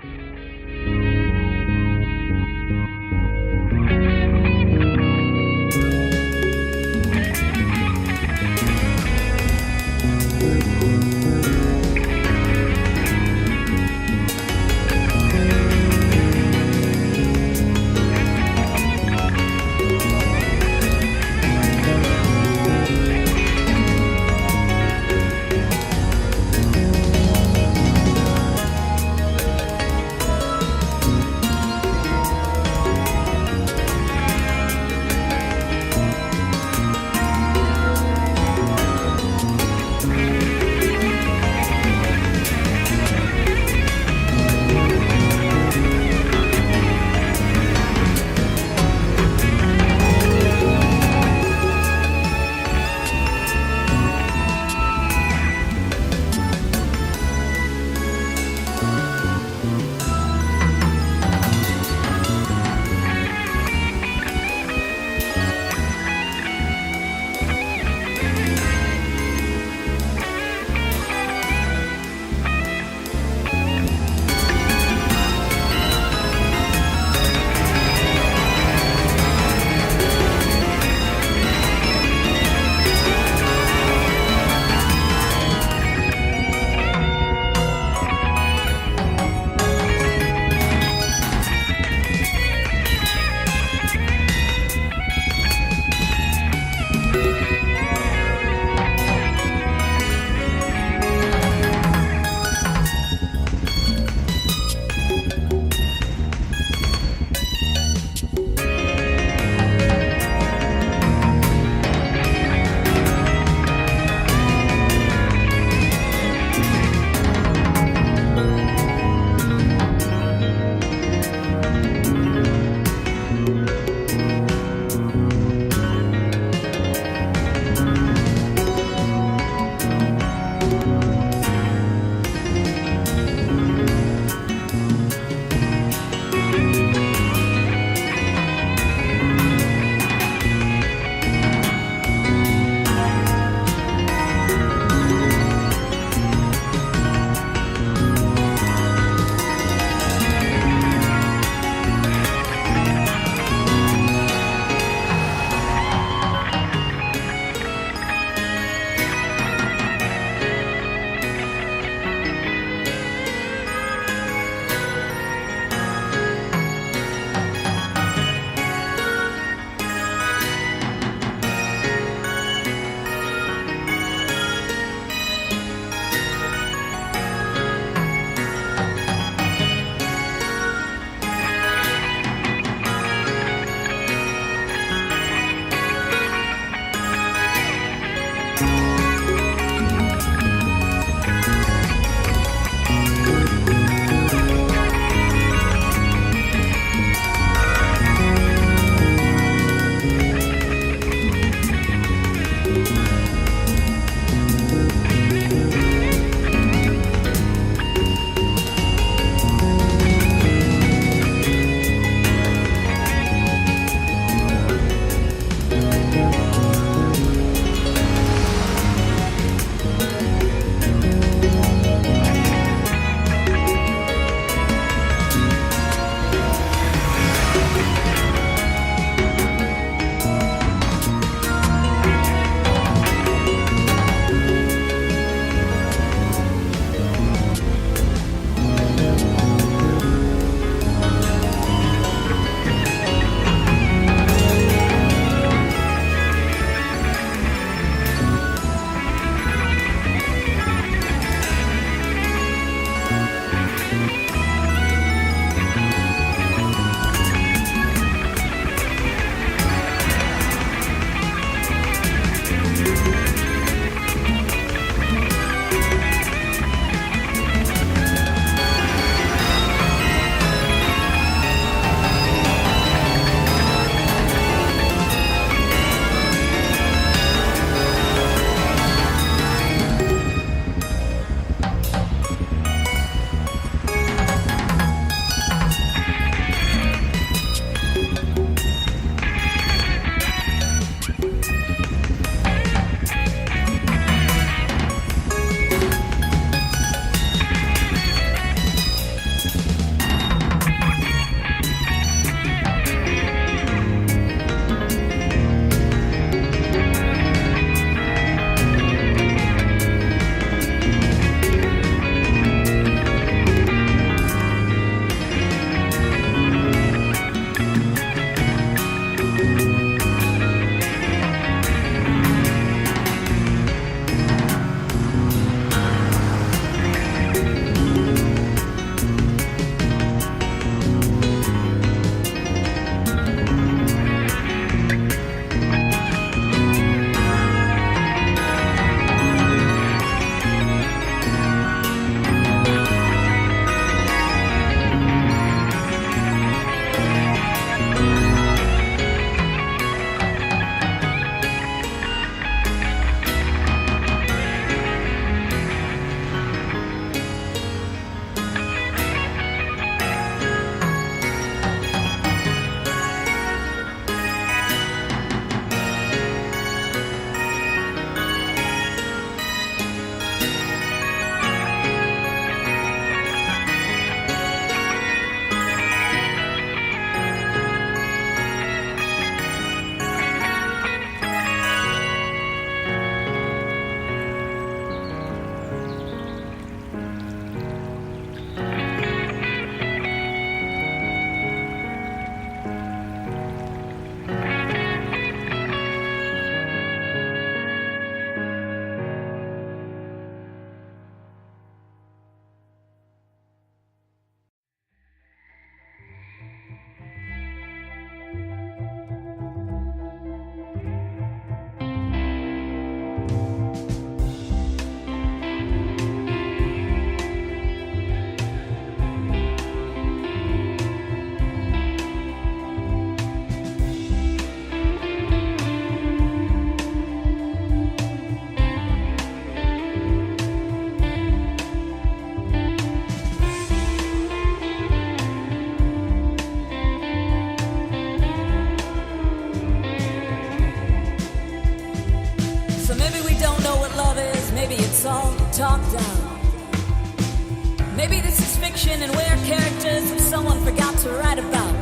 Maybe this is fiction and we're characters that someone forgot to write about.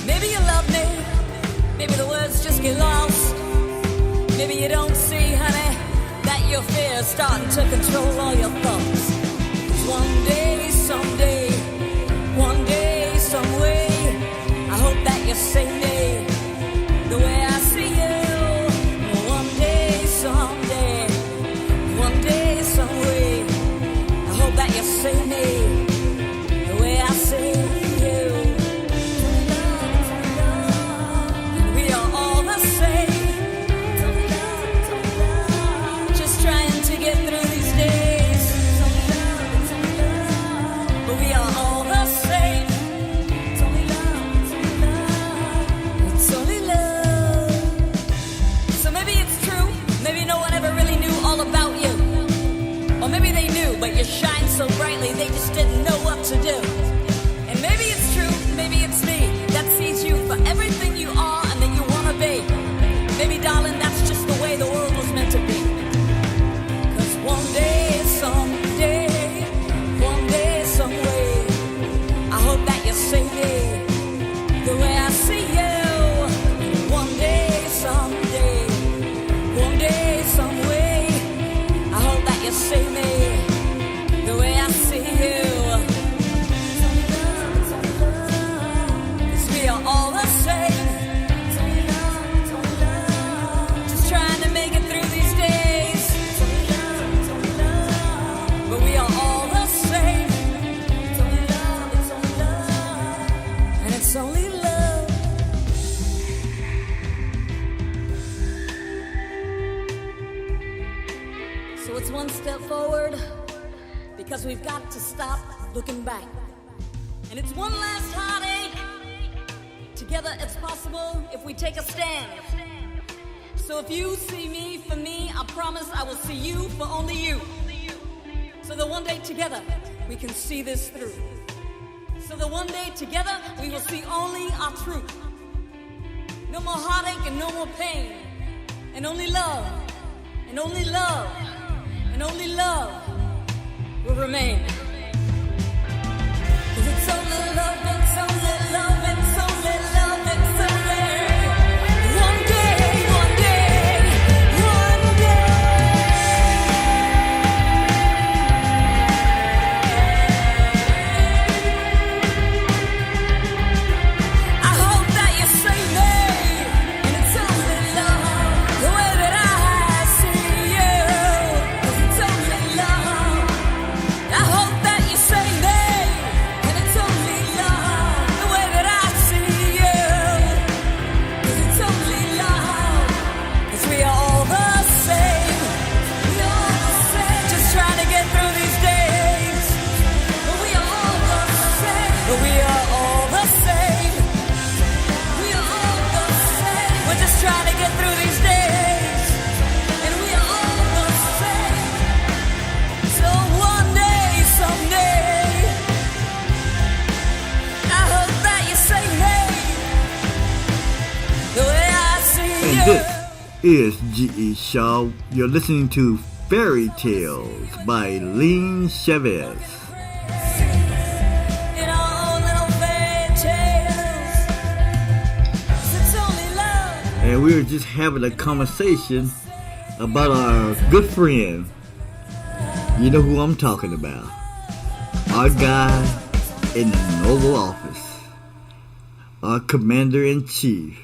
Maybe you love me, maybe the words just get lost. Maybe you don't see, honey, that your fear's starting to control all your thoughts. 'Cause one day, someday, one day, some way, I hope that you see me the way I see you. One day, someday, one day, some way, I hope that you see me the way I see you. And we are all the same, just trying to get through these days. But we are all the same. It's only love. So maybe it's true, maybe no one ever really knew all about you. Or maybe they knew, but you shine so brightly they just didn't know what to do. And maybe it's true, maybe it's me that sees you for everything you are and that you want to be. Maybe, darling, that's just the way the world was meant to be. 'Cause one day, someday, one day, some way, I hope that you see me the way I see you. One day, someday, one day, some way, I hope that you see me the way I see you. 'Cause we are all the same, just trying to make it through these days. But we are all the same, and it's only love. So it's one step forward, because we've got to stop looking back. And it's one last heartache. Together it's possible if we take a stand. So if you see me for me, I promise I will see you for only you. So that one day together we can see this through. So that one day together we will see only our truth. No more heartache and no more pain. And only love. And only love. And only love will remain. 'Cause it's only love, it's only love, it's only love, it's only one day, one day, one day. I hope that you see me, and it's only love, the way that I see you. 'Cause it's only love. I hope that you see me, and it's only love, the way that I see you. 'Cause it's only love, 'cause we are all the same. We are all the same, just trying to get through these days. But we are all the same. But we are all the same. We are all the same. We're just trying to get through these days. And we are all the same. So one day, someday, I hope that you say hey, the way I see And you. this is G.E. Shaw. You're listening to Fairy Tales by Lean Chavez. In our own little fairy tales. 'Cause it's only love. And we were just having a conversation about our good friend. You know who I'm talking about. Our guy in the Oval Office. Our Commander-in-Chief,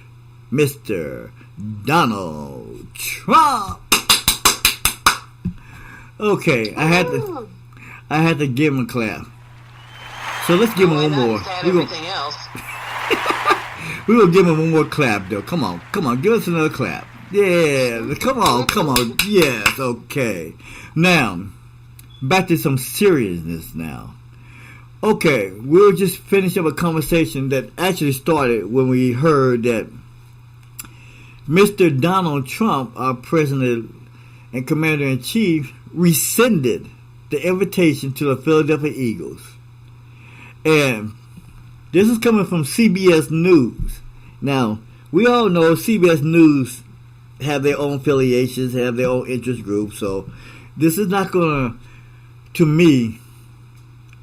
Mr. Donald Trump. Okay, I had to give him a clap. So let's give him one more. We're Everything else. gonna give him one more clap though. Come on, give us another clap. Yeah, come on. Yes, okay. Now, back to some seriousness now. Okay, we'll just finish up a conversation that actually started when we heard that Mr. Donald Trump, our president and commander-in-chief, rescinded the invitation to the Philadelphia Eagles. And this is coming from CBS News. Now, we all know CBS News have their own affiliations, have their own interest groups, so this is not going to me,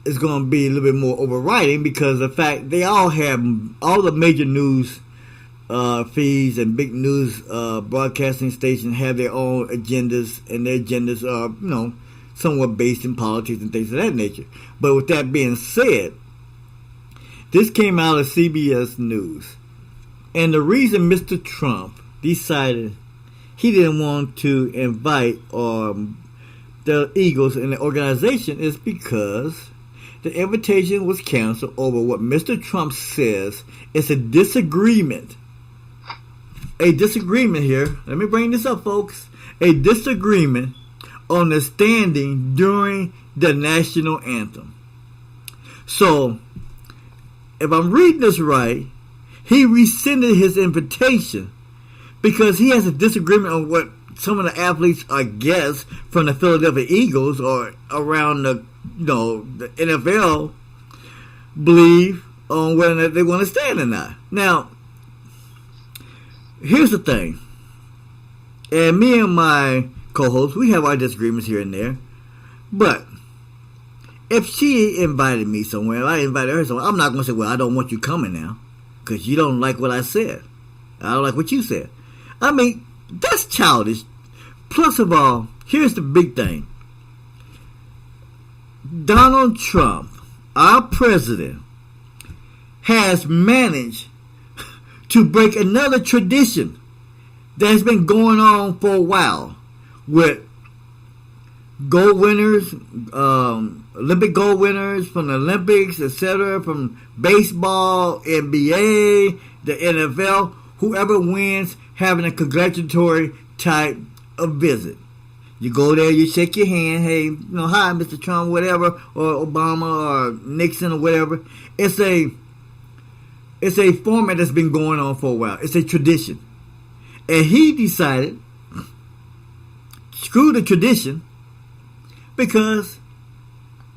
is going to be a little bit more overriding because of the fact they all have all the major news feeds and big news broadcasting stations have their own agendas, and their agendas are, somewhat based in politics and things of that nature. But with that being said, this came out of CBS News. And the reason Mr. Trump decided he didn't want to invite the Eagles in the organization is because the invitation was canceled over what Mr. Trump says is a disagreement. A disagreement here. Let me bring this up, folks. A disagreement on the standing during the national anthem. So, if I'm reading this right, he rescinded his invitation because he has a disagreement on what some of the athletes, I guess, from the Philadelphia Eagles or around the NFL believe on whether they want to stand or not. Now, here's the thing. And me and my co-host, we have our disagreements here and there. But if she invited me somewhere, if I invited her somewhere, I'm not going to say, well, I don't want you coming now because you don't like what I said. I don't like what you said. I mean, that's childish. Plus of all, here's the big thing. Donald Trump, our president, has managed to break another tradition that has been going on for a while with gold winners, Olympic gold winners from the Olympics, etc., from baseball, NBA, the NFL, whoever wins having a congratulatory type of visit. You go there, you shake your hand, hey, hi, Mr. Trump, whatever, or Obama, or Nixon, or whatever. It's a format that's been going on for a while. It's a tradition. And he decided, screw the tradition, because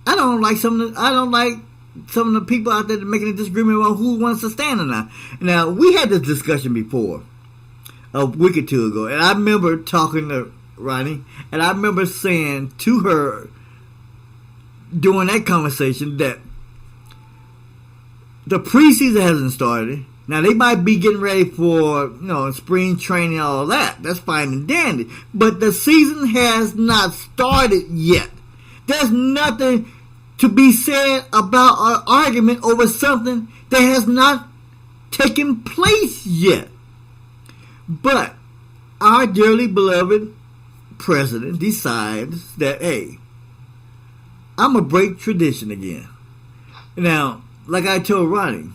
I don't like some of the people out there making a disagreement about who wants to stand or not. Now, we had this discussion before, a week or two ago, and I remember talking to Rhani, and I remember saying to her during that conversation that the preseason hasn't started. Now, they might be getting ready for, spring training and all that. That's fine and dandy. But the season has not started yet. There's nothing to be said about an argument over something that has not taken place yet. But our dearly beloved president decides that, hey, I'm going to break tradition again. Now, like I told Rhani,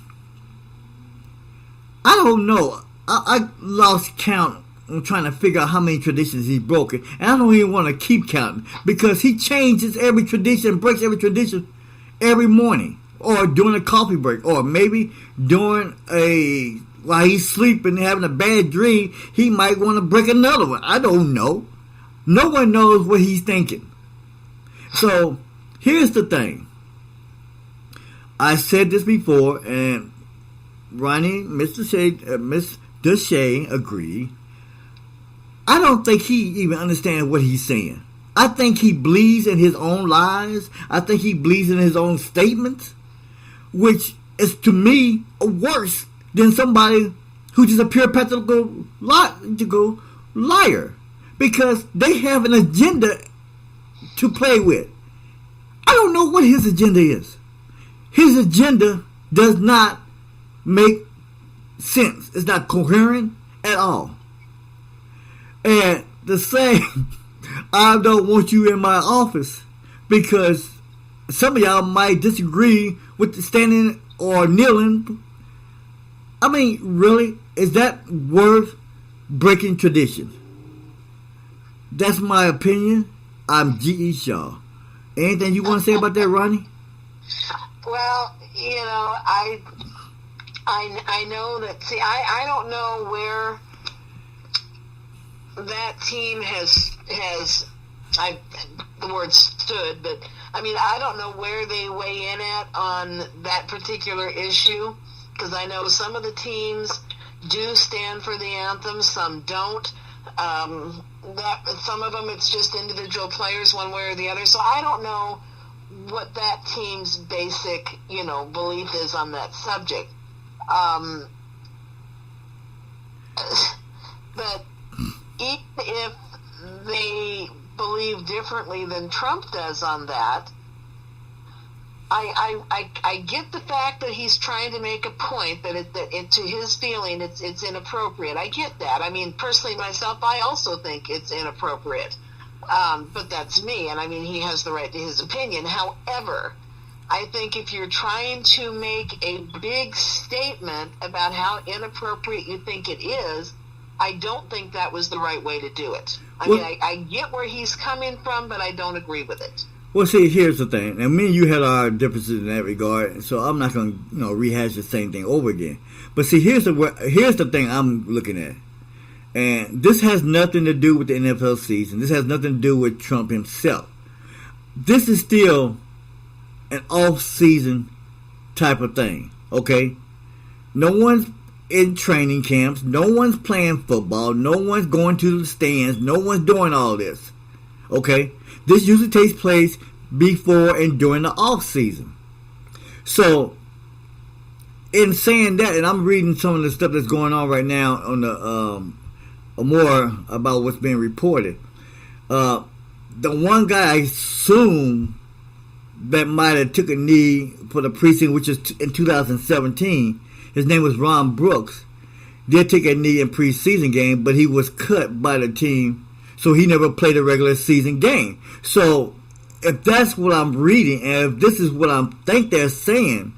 I don't know. I lost count on trying to figure out how many traditions he's broken. And I don't even want to keep counting because he changes every tradition, breaks every tradition every morning. Or during a coffee break. Or maybe while he's sleeping, having a bad dream, he might want to break another one. I don't know. No one knows what he's thinking. So, here's the thing. I said this before, and Rhani, Mr. Chae agreed. I don't think he even understands what he's saying. I think he believes in his own lies. I think he believes in his own statements, which is, to me, worse than somebody who's just a pure pathological liar. Because they have an agenda to play with. I don't know what his agenda is. His agenda does not make sense. It's not coherent at all. And to say, I don't want you in my office because some of y'all might disagree with the standing or kneeling. I mean, really? Is that worth breaking tradition? That's my opinion. I'm G.E. Shaw. Anything you want to say about that, Rhani? Well, I know that. See, I don't know where that team has the word stood, but I mean, I don't know where they weigh in at on that particular issue, because I know some of the teams do stand for the anthem, some don't. Some of them, it's just individual players one way or the other. So I don't know what that team's basic, belief is on that subject. But even if they believe differently than Trump does on that, I get the fact that he's trying to make a point that to his feeling it's inappropriate. I get that. I mean, personally myself, I also think it's inappropriate. But that's me, and I mean, he has the right to his opinion. However, I think if you're trying to make a big statement about how inappropriate you think it is, I don't think that was the right way to do it. I get where he's coming from, but I don't agree with it. Well, see, here's the thing. And me and you had our differences in that regard, so I'm not going to rehash the same thing over again. But see, here's the thing I'm looking at. And this has nothing to do with the NFL season. This has nothing to do with Trump himself. This is still an off-season type of thing, okay? No one's in training camps. No one's playing football. No one's going to the stands. No one's doing all this, okay? This usually takes place before and during the off-season. So, in saying that, and I'm reading some of the stuff that's going on right now on the more about what's being reported. The one guy I assume that might have took a knee for the precinct, which is in 2017, his name was Ron Brooks, did take a knee in preseason game, but he was cut by the team, so he never played a regular season game. So if that's what I'm reading, and if this is what I think they're saying,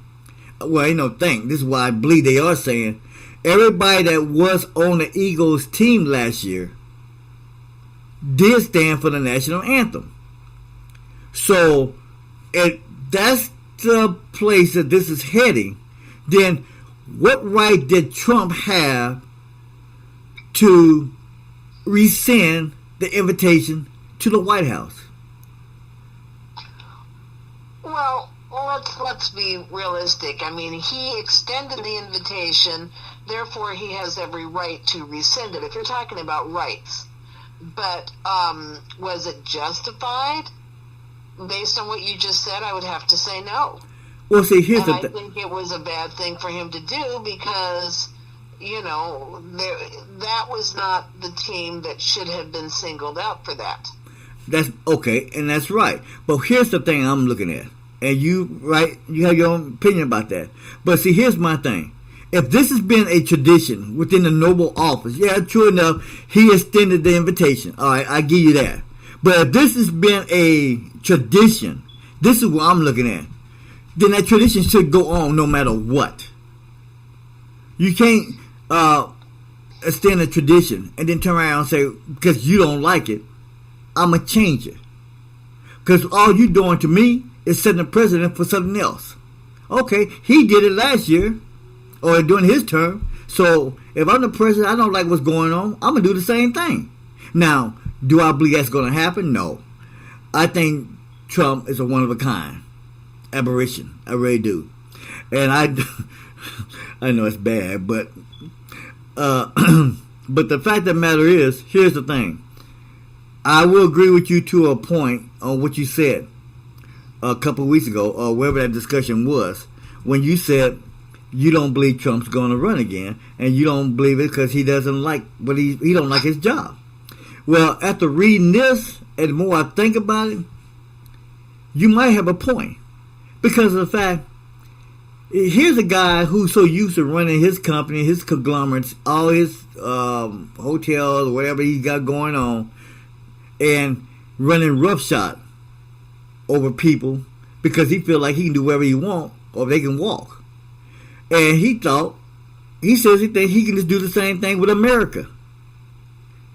well, this is what I believe they are saying, everybody that was on the Eagles team last year did stand for the national anthem. So, if that's the place that this is heading, then what right did Trump have to rescind the invitation to the White House? Well, let's be realistic. I mean, he extended the invitation, therefore he has every right to rescind it, if you're talking about rights. But was it justified? Based on what you just said, I would have to say no. Well, see, here's I think it was a bad thing for him to do because, that was not the team that should have been singled out for that. That's okay, and that's right. But here's the thing I'm looking at. And you have your own opinion about that. But see, here's my thing. If this has been a tradition within the Oval Office, yeah, true enough, he extended the invitation. All right, I give you that. But if this has been a tradition, this is what I'm looking at, then that tradition should go on no matter what. You can't extend a tradition and then turn around and say, because you don't like it, I'm going to change it. Because all you're doing to me is setting a precedent for something else. Okay, he did it last year or during his term. So if I'm the president, I don't like what's going on, I'm going to do the same thing. Now, do I believe that's going to happen? No. I think Trump is a one-of-a-kind aberration. I really do. And I know it's bad, but but the fact of the matter is, here's the thing. I will agree with you to a point on what you said a couple of weeks ago, or wherever that discussion was, when you said you don't believe Trump's going to run again, and you don't believe it because he doesn't like, but he don't like his job. Well, after reading this, and the more I think about it, you might have a point. Because of the fact, here's a guy who's so used to running his company, his conglomerates, all his hotels, whatever he's got going on, and running roughshod over people because he feels like he can do whatever he wants or they can walk. And he says he thinks he can just do the same thing with America.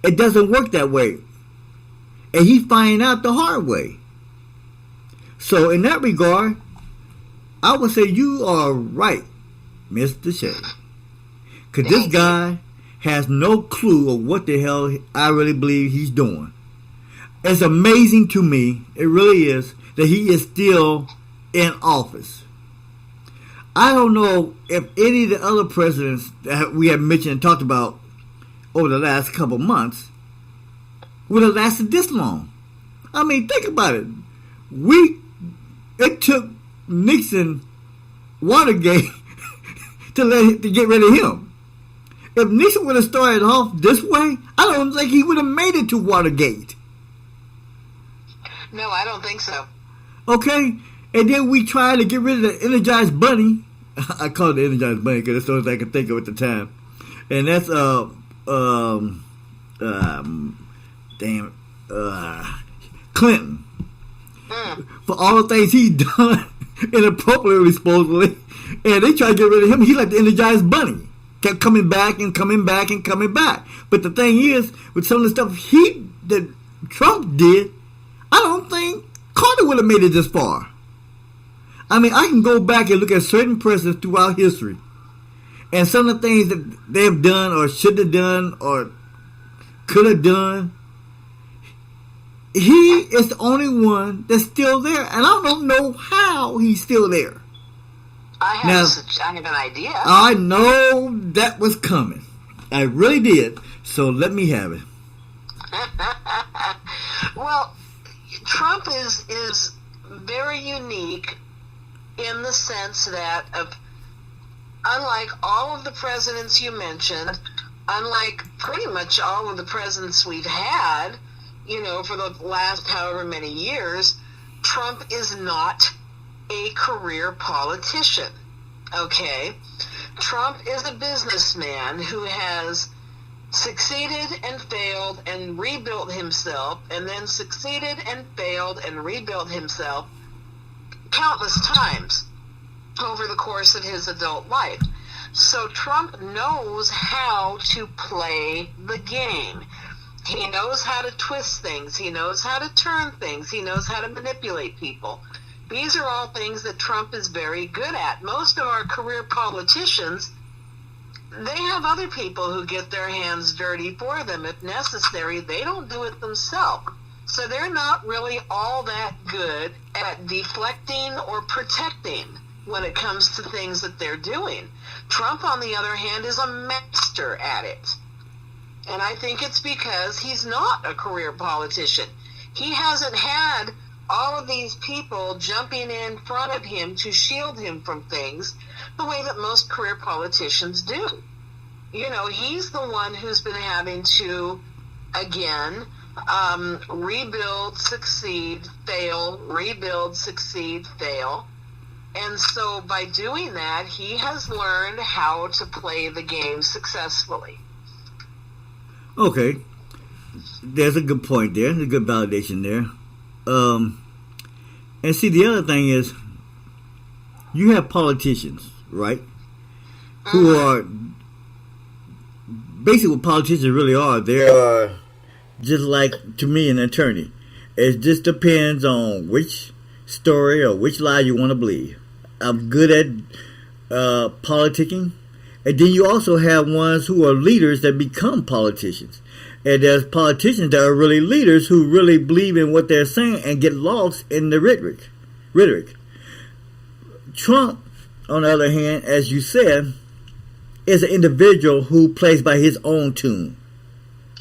It doesn't work that way. And he's finding out the hard way. So in that regard, I would say you are right, Mr. Chae. Because this guy has no clue of what the hell I really believe he's doing. It's amazing to me, it really is, that he is still in office. I don't know if any of the other presidents that we have mentioned and talked about over the last couple months would have lasted this long. I mean, think about it. it took Nixon Watergate to get rid of him. If Nixon would have started off this way, I don't think he would have made it to Watergate. No, I don't think so. Okay? And then we tried to get rid of the Energized Bunny. I call it the Energized Bunny because that's the only thing I could think of at the time. And that's, Clinton. For all the things he's done inappropriately, supposedly. And they tried to get rid of him. He like the Energized Bunny. Kept coming back and coming back and coming back. But the thing is, with some of the stuff that Trump did, I don't think Carter would have made it this far. I mean, I can go back and look at certain presidents throughout history, and some of the things that they have done or should have done or could have done. He is the only one that's still there, and I don't know how he's still there. I have an idea. I know that was coming. I really did. So let me have it. Well, Trump is very unique in the sense that unlike all of the presidents you mentioned, unlike pretty much all of the presidents we've had, for the last however many years, Trump is not a career politician. Okay? Trump is a businessman who has succeeded and failed and rebuilt himself, and then succeeded and failed and rebuilt himself countless times over the course of his adult life. So Trump knows how to play the game. He knows how to twist things. He knows how to turn things. He knows how to manipulate people. These are all things that Trump is very good at. Most of our career politicians, they have other people who get their hands dirty for them if necessary. They don't do it themselves. So they're not really all that good at deflecting or protecting when it comes to things that they're doing. Trump, on the other hand, is a master at it. And I think it's because he's not a career politician. He hasn't had all of these people jumping in front of him to shield him from things the way that most career politicians do. He's the one who's been having to, again, rebuild, succeed, fail, rebuild, succeed, fail. And so by doing that, he has learned how to play the game successfully. Okay. There's a good point there. There's a good validation there. And see, the other thing is, you have politicians, right? Who are basically what politicians really are. They are just like, to me, an attorney. It just depends on which story or which lie you want to believe. I'm good at politicking. And then you also have ones who are leaders that become politicians. And there's politicians that are really leaders who really believe in what they're saying and get lost in the rhetoric. Trump, on the other hand, as you said, is an individual who plays by his own tune.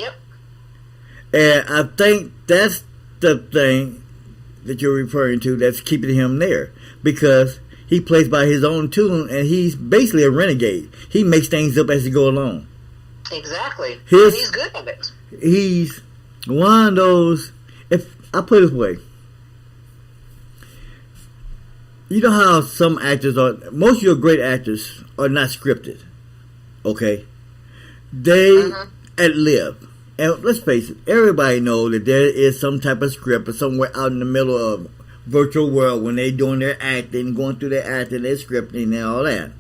Yep. And I think that's the thing that you're referring to that's keeping him there. Because he plays by his own tune, and he's basically a renegade. He makes things up as he go along. Exactly. He's good at it. He's one of those, if I put it this way, you know how some actors are, most of your great actors are not scripted, okay? They ad-lib. And let's face it, everybody knows that there is some type of script or somewhere out in the middle of virtual world when they're doing their acting, going through their acting, their scripting and all that.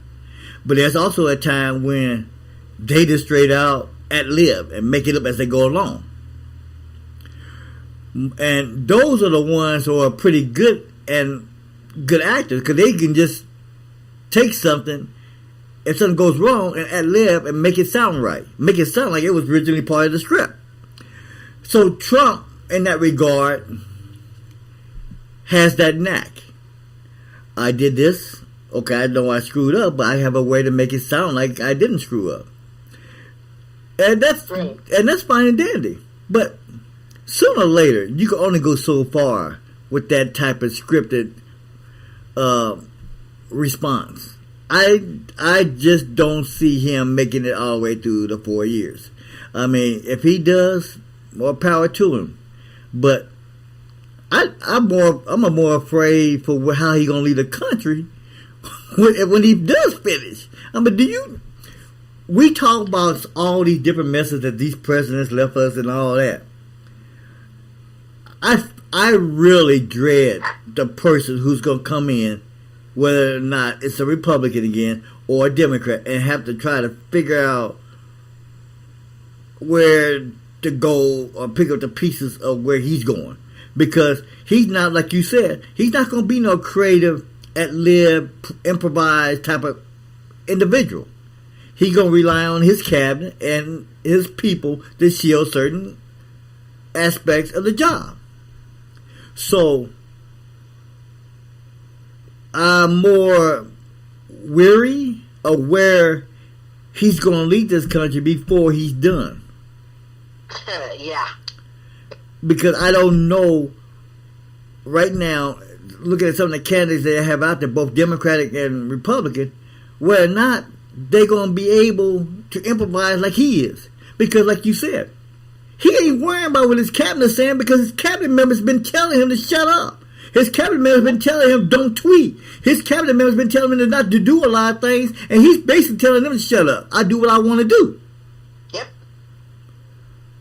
But there's also a time when they just straight out ad-lib and make it up as they go along. And those are the ones who are pretty good and good actors, because they can just take something, if something goes wrong, and ad-lib and make it sound right. Make it sound like it was originally part of the script. So Trump, in that regard, has that knack. I did this. Okay, I know I screwed up, but I have a way to make it sound like I didn't screw up. And that's fine and dandy. But sooner or later, you can only go so far with that type of scripted response. I just don't see him making it all the way through the 4 years. I mean, if he does, more power to him. But I'm more afraid for how he gonna lead the country when he does finish. I mean, we talk about all these different messes that these presidents left us and all that. I really dread the person who's gonna come in, whether or not it's a Republican again or a Democrat, and have to try to figure out where to go or pick up the pieces of where he's going. Because he's not, like you said, he's not going to be no creative, ad-lib, improvise type of individual. He's going to rely on his cabinet and his people to shield certain aspects of the job. So, I'm more weary of where he's going to lead this country before he's done. Yeah. Because I don't know right now, looking at some of the candidates they have out there, both Democratic and Republican, whether or not they're going to be able to improvise like he is. Because like you said, he ain't worrying about what his cabinet is saying because his cabinet members been telling him to shut up. His cabinet members been telling him don't tweet. His cabinet members been telling him not to do a lot of things, and he's basically telling them to shut up. I do what I want to do. Yep.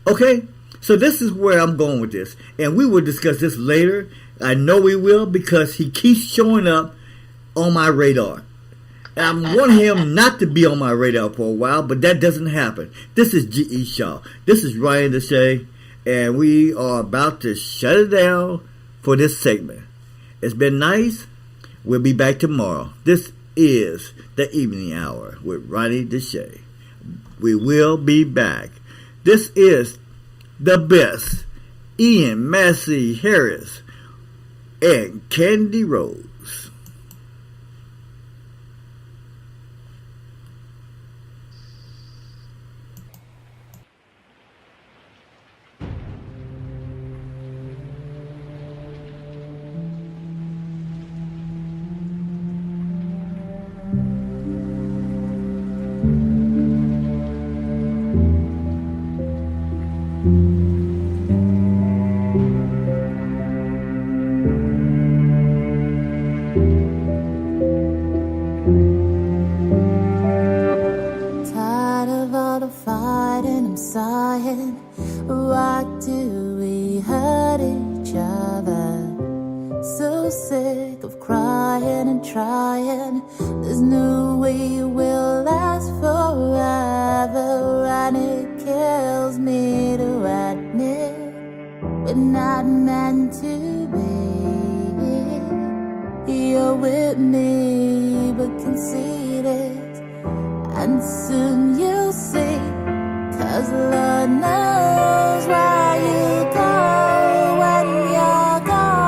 Okay? So this is where I'm going with this. And we will discuss this later. I know we will because he keeps showing up on my radar. And I want him not to be on my radar for a while, but that doesn't happen. This is G.E. Shaw. This is Rhani Chae, and we are about to shut it down for this segment. It's been nice. We'll be back tomorrow. This is the evening hour with Rhani Chae. We will be back. This is the best. Ian Massey Harris and Candy Rose. Love knows where you go when you're gone.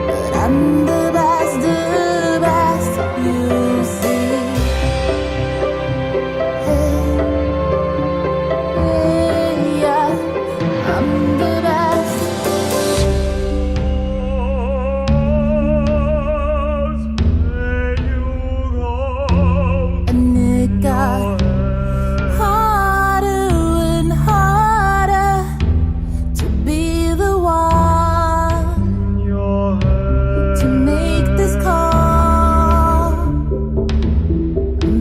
But I'm the best you see. Hey, yeah, I'm the best. And it got harder and harder to be the one to make this call,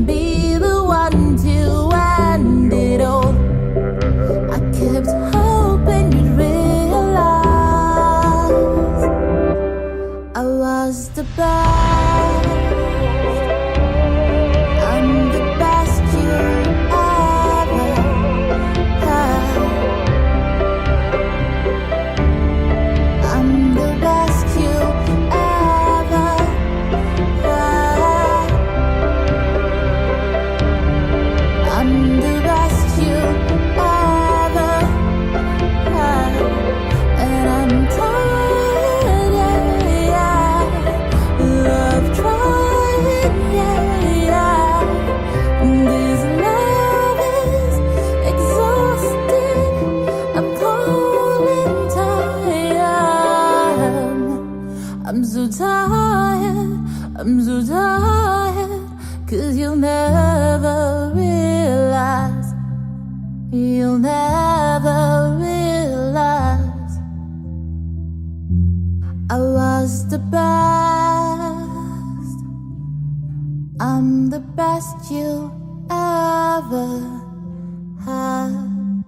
be the one to end it all. I kept hoping you'd realize I was the best. I'm the best you ever had. I'm the best you ever had. I'm the best you ever had. And I'm tired, yeah, of trying, yeah. This love is exhausted. I'm calling time. I'm so tired. I'm so tired. 'Cause you'll never realize. You'll never realize I was the best. I'm the best you ever had.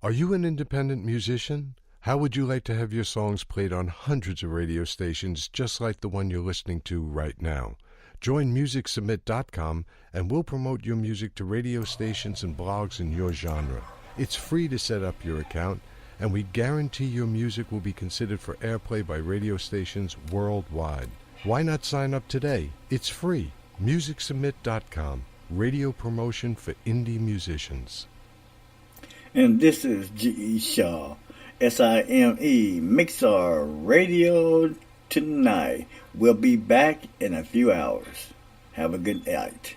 Are you an independent musician? How would you like to have your songs played on hundreds of radio stations just like the one you're listening to right now? Join Mixlr and we'll promote your music to radio stations and blogs in your genre. It's free to set up your account, and we guarantee your music will be considered for airplay by radio stations worldwide. Why not sign up today? It's free. Mixlr, radio promotion for indie musicians. And this is G.E. Shaw, Sime, Mixlr Radio Tonight. We'll be back in a few hours. Have a good night.